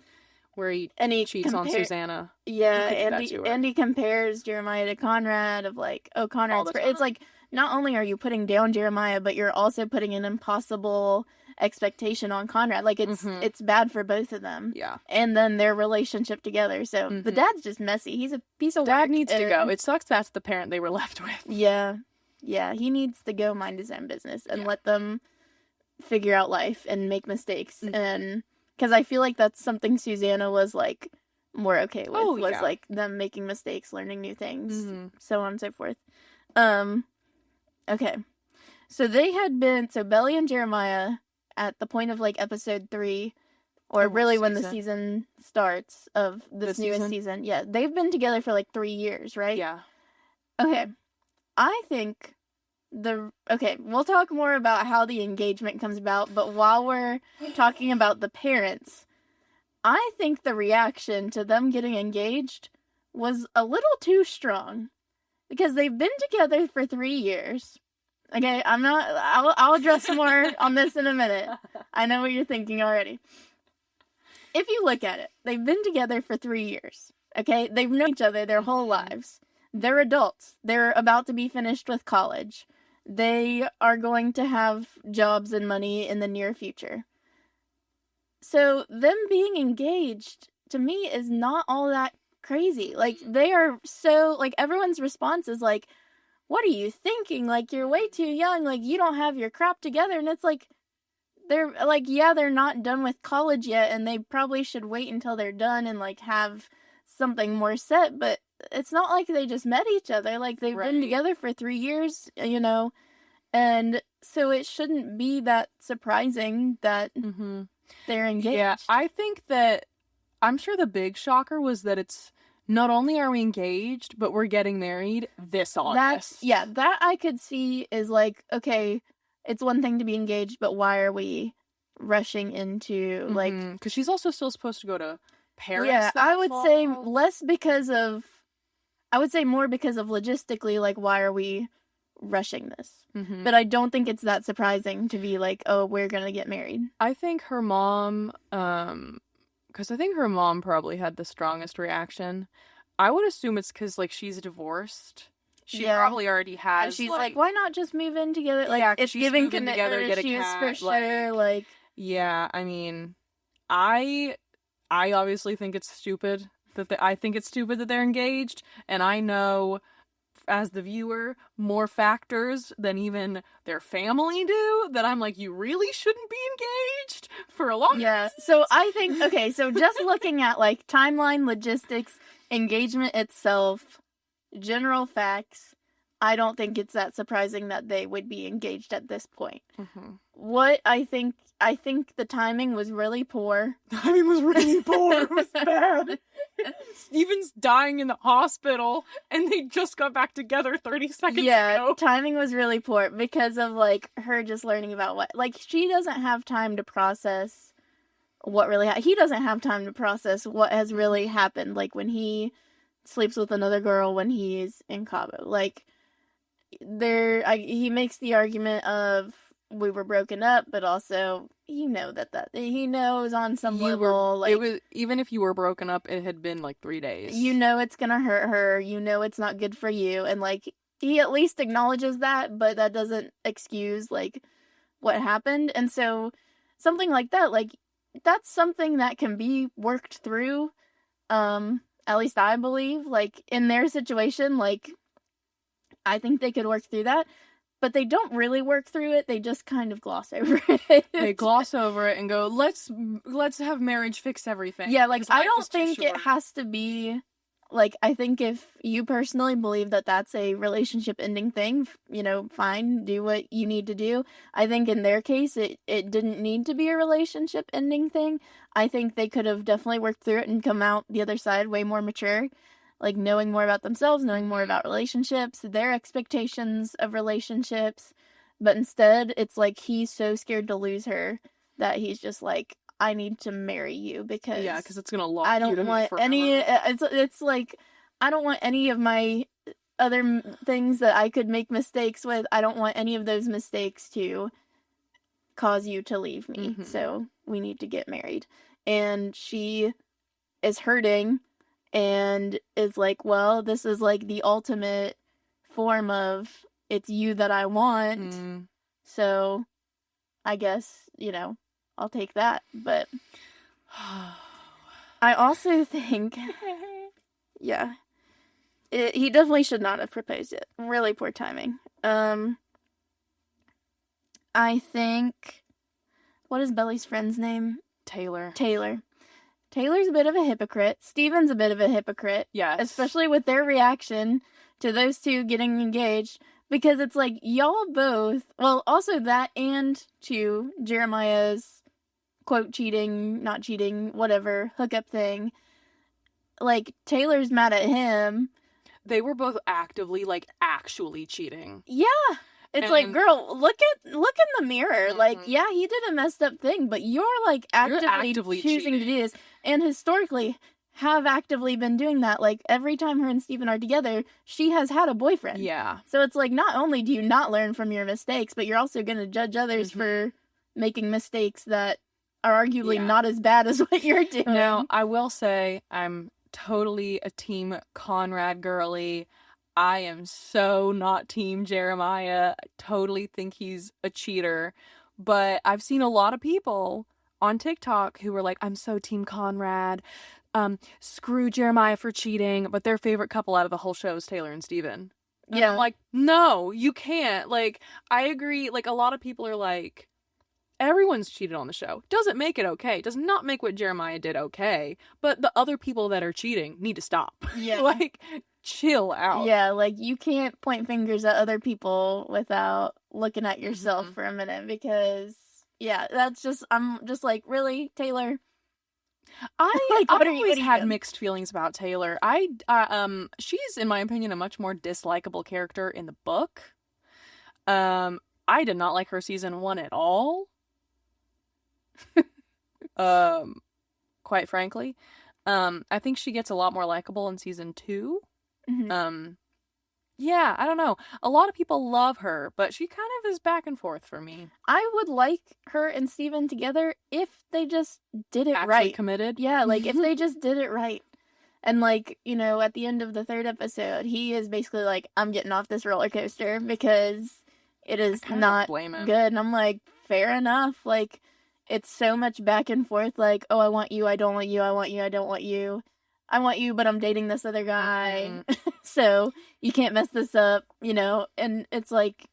cheats on Susanna. Yeah, and he compares Jeremiah to Conrad of like, oh, Conrad's great. It's like, not only are you putting down Jeremiah, but you're also putting an impossible expectation on Conrad. Like, it's bad for both of them. Yeah. And then their relationship together. So the dad's just messy. He's a piece of work. Dad needs to go. It sucks that's the parent they were left with. Yeah. Yeah, he needs to go mind his own business and let them... figure out life and make mistakes and Because I feel like that's something Susanna was, like, more okay with. Oh, was, yeah. like, them making mistakes, learning new things, Mhm. so on and so forth. Okay. So they had been, so Belly and Jeremiah, at the point of, like, episode 3, or Of what really when the season? season starts of this newest season. Yeah, they've been together for, like, 3 years, right? Yeah. Okay. I think we'll talk more about how the engagement comes about, but while we're talking about the parents, I think the reaction to them getting engaged was a little too strong. Because they've been together for 3 years. Okay, I'll address more on this in a minute. I know what you're thinking already. If you look at it, they've been together for 3 years. Okay, they've known each other their whole lives. They're adults. They're about to be finished with college. They are going to have jobs and money in the near future. So them being engaged, to me, is not all that crazy. Like, they are so, like, everyone's response is like, what are you thinking? Like, you're way too young. Like, you don't have your crap together. And it's like, they're like, yeah, they're not done with college yet, and they probably should wait until they're done and, like, have something more set. But it's not like they just met each other. Like, they've been together for 3 years, you know, and so it shouldn't be that surprising that they're engaged. Yeah, I think that, I'm sure the big shocker was that it's, not only are we engaged, but we're getting married this August. That I could see is like, okay, it's one thing to be engaged, but why are we rushing into, like... Because she's also still supposed to go to Paris. Yeah, I would say more because of logistically, like, why are we rushing this? But I don't think it's that surprising to be like, oh, we're gonna get married. I think her mom, because I think her mom probably had the strongest reaction. I would assume it's because, like, she's divorced. She probably already has. And she's like, why not just move in together? Like, yeah, it's giving commitment issues for sure. Like, yeah, I mean, I obviously think it's stupid I think it's stupid that they're engaged, and I know, as the viewer, more factors than even their family do, that I'm like, you really shouldn't be engaged for a long time. Yeah, so I think, okay, so just looking at, like, timeline, logistics, engagement itself, general facts, I don't think it's that surprising that they would be engaged at this point. What I think the timing was really poor. The timing was really poor. It was bad. Steven's dying in the hospital, and they just got back together 30 seconds ago. Yeah, timing was really poor because of, like, her just learning about what... Like, she doesn't have time to process what really... He doesn't have time to process what has really happened, like, when he sleeps with another girl when he's in Cabo. Like, he makes the argument of, we were broken up, but also he knows on some level, like, it was, even if you were broken up, it had been like 3 days. You know it's gonna hurt her, you know it's not good for you, and, like, he at least acknowledges that, but that doesn't excuse, like, what happened. And so something like that, like, that's something that can be worked through, at least I believe, like, in their situation, like, I think they could work through that. But they don't really work through it. They just kind of gloss over it. They gloss over it and go, let's have marriage fix everything. Yeah, like, I don't think it has to be, like, I think if you personally believe that that's a relationship ending thing, you know, fine, do what you need to do. I think in their case, it didn't need to be a relationship ending thing. I think they could have definitely worked through it and come out the other side way more mature. Like, knowing more about themselves, knowing more about relationships, their expectations of relationships. But instead, it's like he's so scared to lose her that he's just like, I need to marry you because... Yeah, because it's going to lock you to me forever. It's like, I don't want any of my other things that I could make mistakes with. I don't want any of those mistakes to cause you to leave me. So we need to get married. And she is hurting and is like, well, this is like the ultimate form of, it's you that I want. So I guess, you know, I'll take that. But I also think, yeah, he definitely should not have proposed it. Really poor timing. I think, what is Belly's friend's name? Taylor. Taylor's a bit of a hypocrite. Steven's a bit of a hypocrite. Yes. Especially with their reaction to those two getting engaged. Because it's like, y'all both... Well, also that and to Jeremiah's, quote, cheating, not cheating, whatever, hookup thing. Like, Taylor's mad at him. They were both actively, like, actually cheating. Yeah. It's like, girl, look in the mirror. Mm-hmm. Like, yeah, he did a messed up thing, but you're, like, actively choosing cheating. To do this. And historically... have actively been doing that. Like, every time her and Steven are together, she has had a boyfriend. Yeah. So it's like, not only do you not learn from your mistakes, but you're also going to judge others for making mistakes that are arguably not as bad as what you're doing. Now, I will say, I'm totally a team Conrad girly. I am so not team Jeremiah. I totally think he's a cheater. But I've seen a lot of people on TikTok who were like, I'm so team Conrad. Screw Jeremiah for cheating, but their favorite couple out of the whole show is Taylor and Steven. And I'm like, no, you can't. Like, I agree. Like, a lot of people are like, everyone's cheated on the show. Doesn't make it okay. Does not make what Jeremiah did okay. But the other people that are cheating need to stop. Yeah. Like, chill out. Yeah, like, you can't point fingers at other people without looking at yourself for a minute because, yeah, that's just, I'm just like, really, Taylor? I've always had mixed feelings about Taylor. She's, in my opinion, a much more dislikable character in the book. I did not like her season 1 at all. Quite frankly. I think she gets a lot more likable in season 2. Mm-hmm. Yeah, I don't know. A lot of people love her, but she kind of is back and forth for me. I would like her and Steven together if they just did it actually right. Committed? Yeah, like if they just did it right. And like, you know, at the end of the 3rd episode, he is basically like, I'm getting off this roller coaster because it is not good. And I'm like, fair enough. Like, it's so much back and forth. Like, oh, I want you, I don't want you, I want you, I don't want you. I want you, but I'm dating this other guy. So you can't mess this up, you know? And it's like,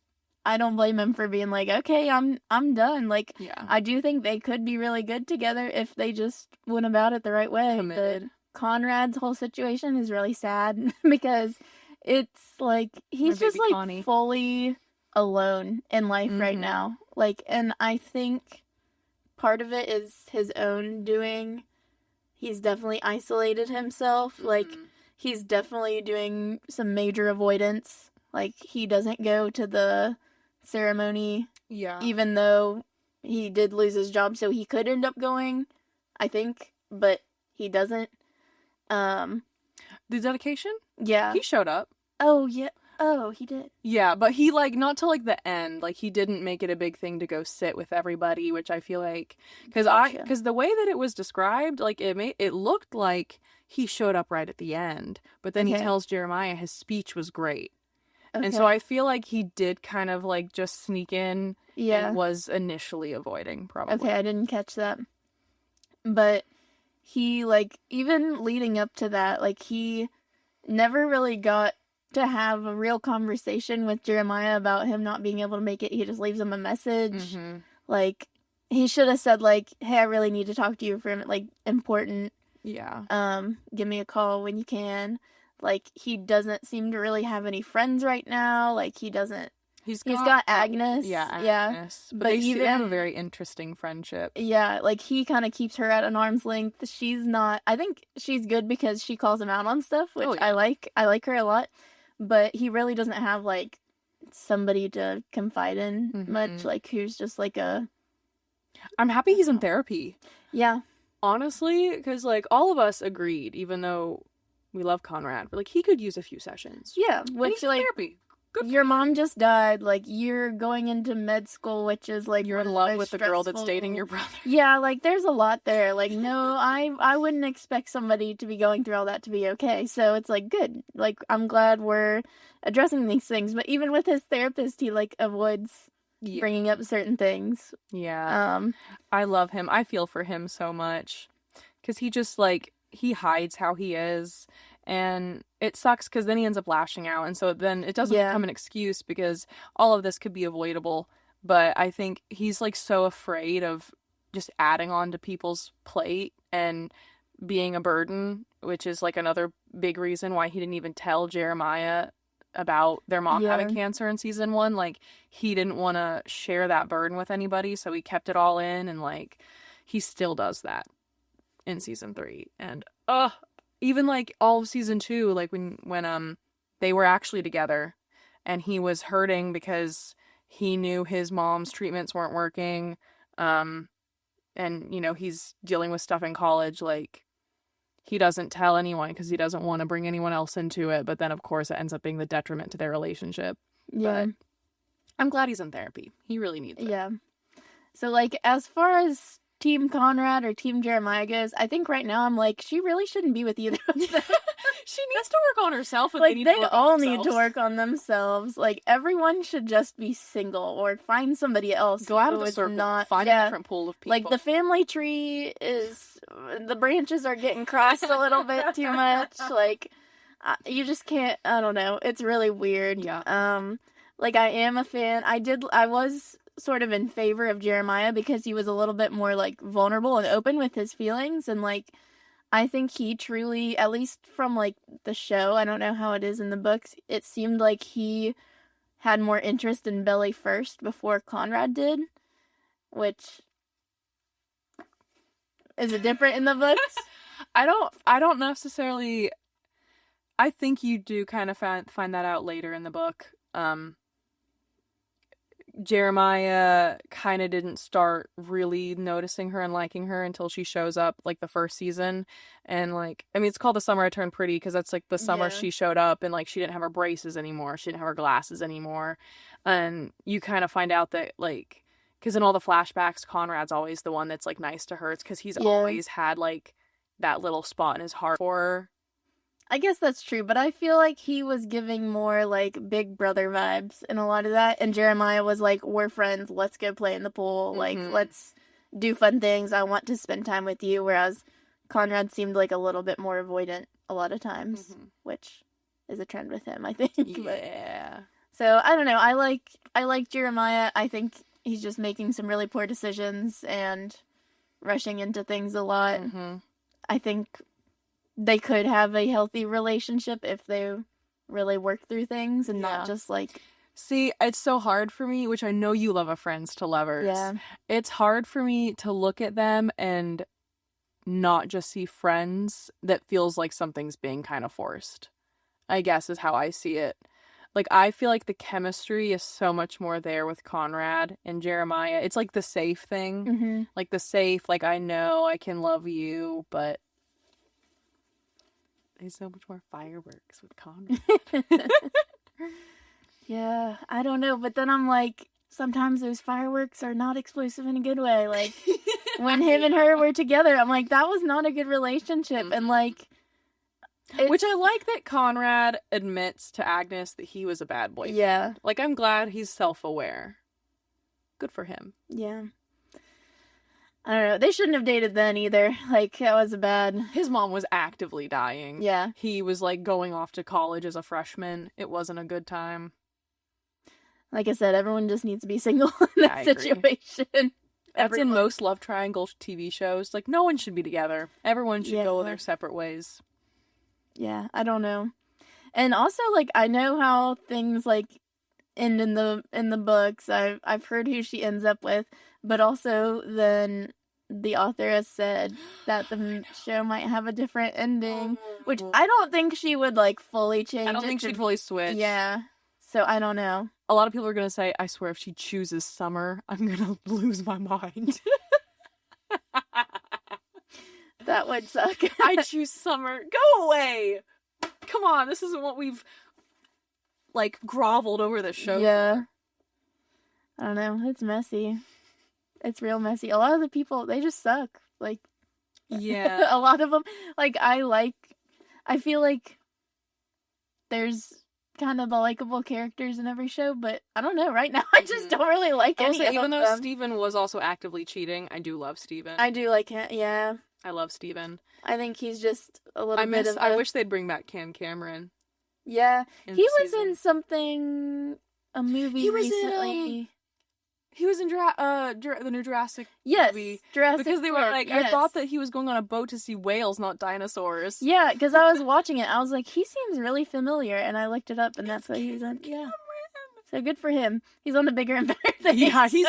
I don't blame him for being like, okay, I'm done. Like, I do think they could be really good together if they just went about it the right way. Committed. But Conrad's whole situation is really sad because it's like, he's just like Connie. Fully alone in life right now. Like, and I think part of it is his own doing. He's definitely isolated himself. Like, he's definitely doing some major avoidance. Like, he doesn't go to the ceremony. Yeah. Even though he did lose his job, so he could end up going, I think. But he doesn't. The dedication? Yeah. He showed up. Oh, yeah. Oh, he did. Yeah, but he, like, not till, like, the end. Like, he didn't make it a big thing to go sit with everybody, which I feel like... Because the way that it was described, like, it looked like he showed up right at the end. But then he tells Jeremiah his speech was great. Okay. And so I feel like he did kind of, like, just sneak in and was initially avoiding, probably. Okay, I didn't catch that. But he, like, even leading up to that, like, he never really got to have a real conversation with Jeremiah about him not being able to make it. He just leaves him a message. Like, he should have said, like, hey, I really need to talk to you for, like, important. Yeah. Give me a call when you can. Like, he doesn't seem to really have any friends right now. Like, he's got Agnes. Yeah, Agnes. But they have a very interesting friendship. Yeah, like, he kind of keeps her at an arm's length. She's not... I think she's good because she calls him out on stuff, which I like. I like her a lot. But he really doesn't have, like, somebody to confide in much. Like, who's just, like, a... I'm happy he's in therapy. Yeah. Honestly, because, like, all of us agreed, even though we love Conrad, but, like, he could use a few sessions. Yeah, which, like... Therapy. Your mom just died, like, you're going into med school, which is, like, you're in love with the girl that's dating your brother. Yeah, like, there's a lot there. Like, no, I wouldn't expect somebody to be going through all that to be okay. So it's, like, good. Like, I'm glad we're addressing these things. But even with his therapist, he, like, avoids bringing up certain things. Yeah. I love him. I feel for him so much. Because he just, like, he hides how he is. And it sucks because then he ends up lashing out. And so then it doesn't become an excuse because all of this could be avoidable. But I think he's, like, so afraid of just adding on to people's plate and being a burden, which is like another big reason why he didn't even tell Jeremiah about their mom having cancer in season 1. Like, he didn't want to share that burden with anybody, so he kept it all in, and like he still does that in season 3. And even like all of season 2, like when they were actually together and he was hurting because he knew his mom's treatments weren't working, and you know, he's dealing with stuff in college, like he doesn't tell anyone because he doesn't want to bring anyone else into it. But then, of course, it ends up being the detriment to their relationship. Yeah. But I'm glad he's in therapy. He really needs it. Yeah. So, like, as far as Team Conrad or Team Jeremiah goes, I think right now I'm like, she really shouldn't be with either of them. She needs to work on herself. Like, they all need to work on themselves. Like, everyone should just be single or find somebody else. Go out of the circle. Find a different pool of people. Like, the family tree is... The branches are getting crossed a little bit too much. Like, you just can't... I don't know. It's really weird. Yeah. Like, I am a fan. I was sort of in favor of Jeremiah because he was a little bit more, like, vulnerable and open with his feelings. And, like, I think he truly, at least from, like, the show, I don't know how it is in the books, it seemed like he had more interest in Billy first before Conrad did, which... Is it different in the books? I don't necessarily... I think you do kind of find that out later in the book. Jeremiah kind of didn't start really noticing her and liking her until she shows up, like, the first season. And, like, I mean, it's called The Summer I Turned Pretty because that's, like, the summer she showed up and, like, she didn't have her braces anymore. She didn't have her glasses anymore. And you kind of find out that, like... Because in all the flashbacks, Conrad's always the one that's, like, nice to her. It's because he's always had, like, that little spot in his heart for her. I guess that's true, but I feel like he was giving more, like, big brother vibes in a lot of that. And Jeremiah was like, we're friends, let's go play in the pool. Mm-hmm. Like, let's do fun things. I want to spend time with you. Whereas Conrad seemed, like, a little bit more avoidant a lot of times, which is a trend with him, I think. Yeah. So, I don't know. I like Jeremiah. I think... He's just making some really poor decisions and rushing into things a lot. Mm-hmm. I think they could have a healthy relationship if they really work through things and not just like... See, it's so hard for me, which I know you love a friends to lovers. Yeah. It's hard for me to look at them and not just see friends that feels like something's being kind of forced, I guess is how I see it. Like, I feel like the chemistry is so much more there with Conrad and Jeremiah. It's like the safe thing. Mm-hmm. Like, the safe, like, I know I can love you, but there's so much more fireworks with Conrad. Yeah, I don't know. But then I'm like, sometimes those fireworks are not explosive in a good way. Like, when him and her were together, I'm like, that was not a good relationship. And, like... Which I like that Conrad admits to Agnes that he was a bad boyfriend. Yeah. Like, I'm glad he's self-aware. Good for him. Yeah. I don't know. They shouldn't have dated then either. Like, that was bad. His mom was actively dying. Yeah. He was, like, going off to college as a freshman. It wasn't a good time. Like I said, everyone just needs to be single in that situation. That's in most love triangle TV shows. Like, no one should be together. Everyone should go their separate ways. Yeah, I don't know. And also, like, I know how things, like, end in the books. I've heard who she ends up with, but also then the author has said that the show might have a different ending, which I don't think she would, like, fully change. I don't think she'd fully switch. Yeah. So, I don't know. A lot of people are going to say, I swear if she chooses Summer, I'm going to lose my mind. That would suck. I choose Summer. Go away! Come on, this isn't what we've, like, groveled over the show. Yeah. I don't know. It's messy. It's real messy. A lot of the people, they just suck. Like, yeah. A lot of them, like, I feel like there's kind of the likable characters in every show, but I don't know. Right now, I just don't really like any of them. Even though Steven was also actively cheating, I do love Steven. I do like him, yeah. I love Steven. I think he's just a little bit of I wish they'd bring back Cam Cameron. Yeah. He was in something, a movie recently. He was in the new Jurassic Yes, movie. Jurassic Because they were Park, like, yes. I thought that he was going on a boat to see whales, not dinosaurs. Yeah, because I was watching it. I was like, he seems really familiar. And I looked it up, and that's what he's on. Yeah. So good for him. He's on the bigger and better things. Yeah, he's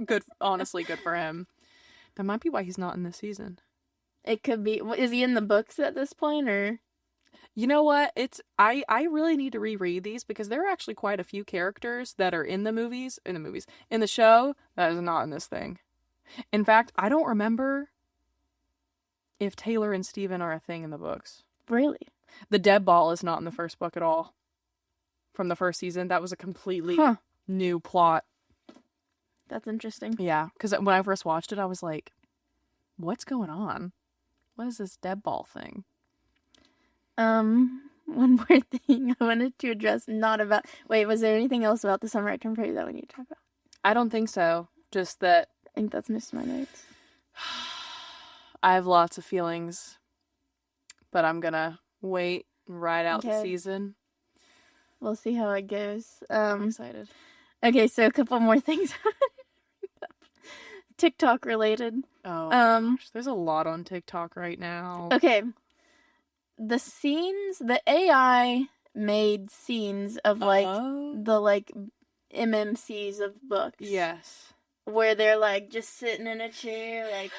good. Honestly, good for him. That might be why he's not in this season. It could be. Is he in the books at this point, or? You know what? I really need to reread these because there are actually quite a few characters that are in the show that is not in this thing. In fact, I don't remember if Taylor and Steven are a thing in the books. Really? The dead ball is not in the first book at all. From the first season, that was a completely new plot. That's interesting. Yeah, because when I first watched it, I was like, what's going on? What is this dead ball thing? One more thing I wanted to address, was there anything else about the summer return party that we need to talk about? I don't think so. Just that I think that's missed my notes. I have lots of feelings, but I'm gonna wait and ride out the season. We'll see how it goes. I'm excited. Okay, so a couple more things. TikTok related. Oh, gosh, there's a lot on TikTok right now. Okay. The AI made scenes of, like, the, like, MMCs of books. Yes. Where they're, like, just sitting in a chair, like,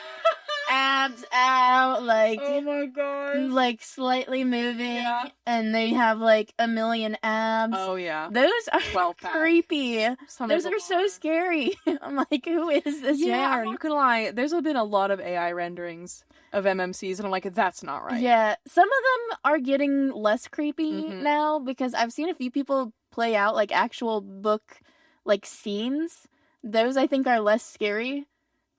abs out, like... Oh my god. Like, slightly moving, and they have, like, a million abs. Oh, yeah. Those are creepy. Those are so scary. I'm like, who is this I'm not gonna lie. There's been a lot of AI renderings of MMCs, and I'm like, that's not right. Yeah, some of them are getting less creepy now, because I've seen a few people play out, like, actual book, like, scenes. Those, I think, are less scary.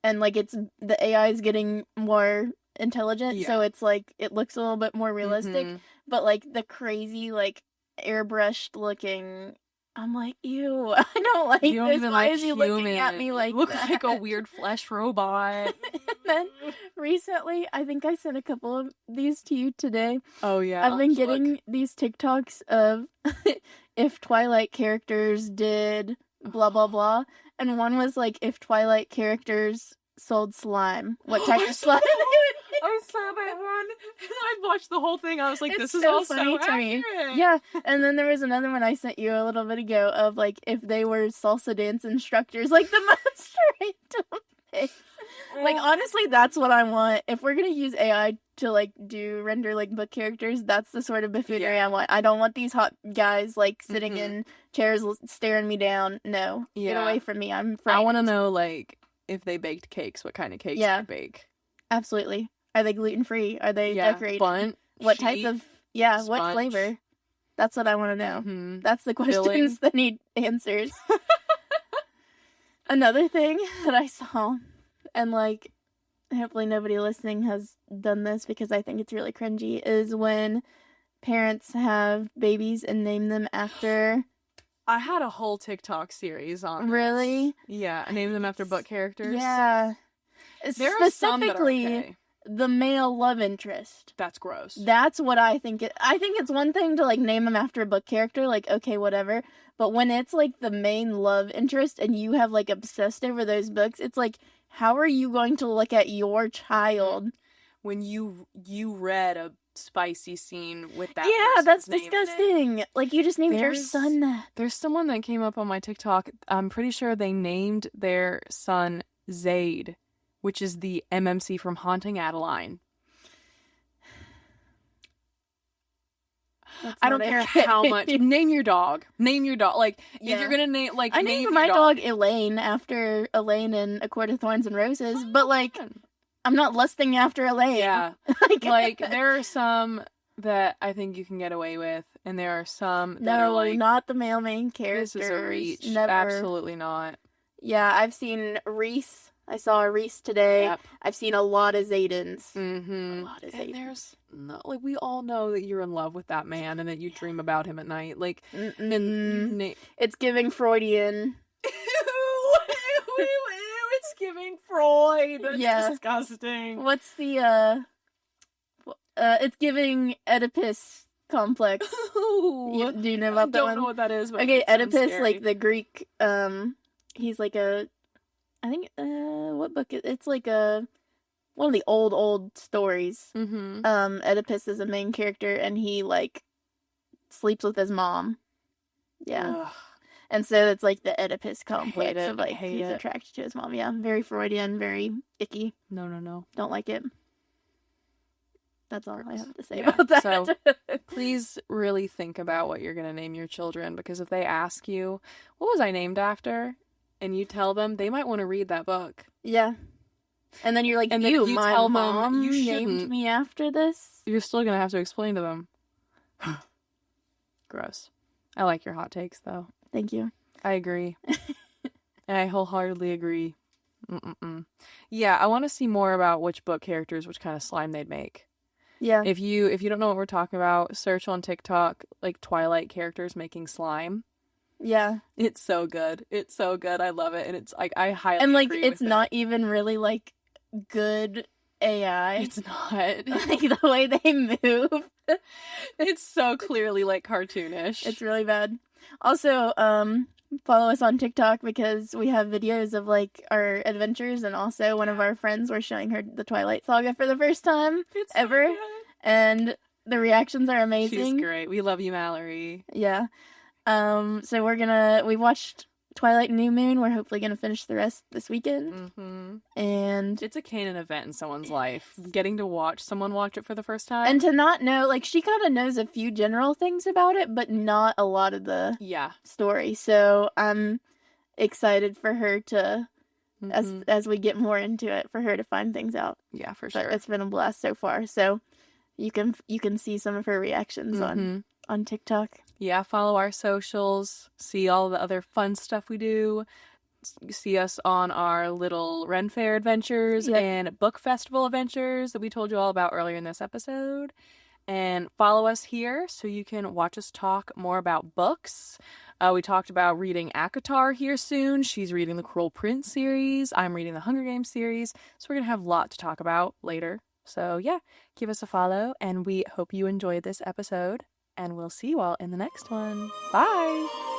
And, like, the AI is getting more intelligent, so it's, like, it looks a little bit more realistic. But, like, the crazy, like, airbrushed looking, I'm like, ew, I don't like you don't this. even Why like is he human. looking at me like Look that? like a weird flesh robot. And then, recently, I think I sent a couple of these to you today. Oh, yeah. I've been getting these TikToks of if Twilight characters did blah, blah, blah. And one was like, if Twilight characters sold slime, what type of slime they would I saw that one. I watched the whole thing. I was like, this is so all funny so to me. accurate. Yeah, and then there was another one I sent you a little bit ago of, like, if they were salsa dance instructors, like the most random thing. Like, honestly, that's what I want. If we're gonna use AI to, like, render, like, book characters, that's the sort of buffoonery I want. I don't want these hot guys, like, sitting in chairs staring me down. No. Get away from me. I'm frightened. I want to know, like, if they baked cakes, what kind of cakes they bake. Absolutely. Are they gluten-free? Are they decorated? Bundt, what type of... Yeah, sponge. what flavor? That's what I want to know. That's the questions that need answers. Another thing that I saw, and, like, hopefully nobody listening has done this because I think it's really cringy, is when parents have babies and name them after... I had a whole TikTok series on Really? this. Yeah, I named them after book characters. Yeah. There are some that are Specifically, okay. the male love interest. That's gross. That's what I think. I think it's one thing to, like, name them after a book character, like, okay, whatever. But when it's, like, the main love interest and you have, like, obsessed over those books, it's like, how are you going to look at your child? When you read a spicy scene with that that's person's name disgusting. Like, you just named your son that. There's someone that came up on my TikTok. I'm pretty sure they named their son Zaid, which is the MMC from Haunting Adeline. I don't care how much. Name your dog. Like, if you're gonna name, like, I named my dog Elaine after Elaine in A Court of Thorns and Roses, but, like, I'm not lusting after Elaine. Yeah. like, there are some that I think you can get away with, and there are some that are like, not the male main characters. This is a reach. Never. Absolutely not. Yeah, I've seen Reese. I saw a Reese today. Yep. I've seen a lot of Zaydens. Mm-hmm. A lot of Zaydens. And there's like, we all know that you're in love with that man and that you dream about him at night. Like, it's giving Freudian. It's giving Freud. That's disgusting. What's the it's giving Oedipus complex. Do you know about that one? I don't know what that is. But okay, Oedipus, like the Greek he's like a, I think, what book? It's like one of the old stories. Mm-hmm. Oedipus is a main character, and he like sleeps with his mom. Yeah. Ugh. And so it's like the Oedipus Hate complex it. of like Hate he's it. attracted to his mom. Yeah, very Freudian, very icky. No. Don't like it. That's all I have to say Yeah, about that. so please really think about what you're going to name your children, because if they ask you, what was I named after? And you tell them, they might want to read that book. Yeah. And then you're like, And then if you my tell them mom you named shouldn't, me after this? you're still going to have to explain to them. Gross. I like your hot takes, though. Thank you. I agree. I wholeheartedly agree. Mm-mm-mm. Yeah, I want to see more about which book characters, which kind of slime they'd make. Yeah. If you don't know what we're talking about, search on TikTok, like Twilight characters making slime. Yeah. It's so good. It's so good. I love it. And it's like, I highly And like, agree it's with not it. even really like good AI. It's not. Like the way they move. It's so clearly like cartoonish. It's really bad. Also, follow us on TikTok because we have videos of like our adventures, and also one of our friends we're showing her the Twilight Saga for the first time It's ever, so good. and the reactions are amazing. She's great. We love you, Mallory. Yeah. So we watched Twilight and New Moon. We're hopefully gonna finish the rest this weekend. Mm-hmm. And It's a canon event in someone's life. Getting to watch someone watch it for the first time. and to not know, like, she kind of knows a few general things about it, but not a lot of the yeah. story. So I'm excited for her to, Mm-hmm. as we get more into it, for her to find things out. Yeah, for But sure. it's been a blast so far. So you can see some of her reactions Mm-hmm. on TikTok. Yeah, follow our socials, see all the other fun stuff we do, see us on our little Ren Fair adventures Yep. and book festival adventures that we told you all about earlier in this episode. And follow us here so you can watch us talk more about books. We talked about reading ACOTAR here soon. She's reading the Cruel Prince series. I'm reading the Hunger Games series. So we're going to have a lot to talk about later. So yeah, give us a follow, and we hope you enjoyed this episode. And we'll see you all in the next one. Bye!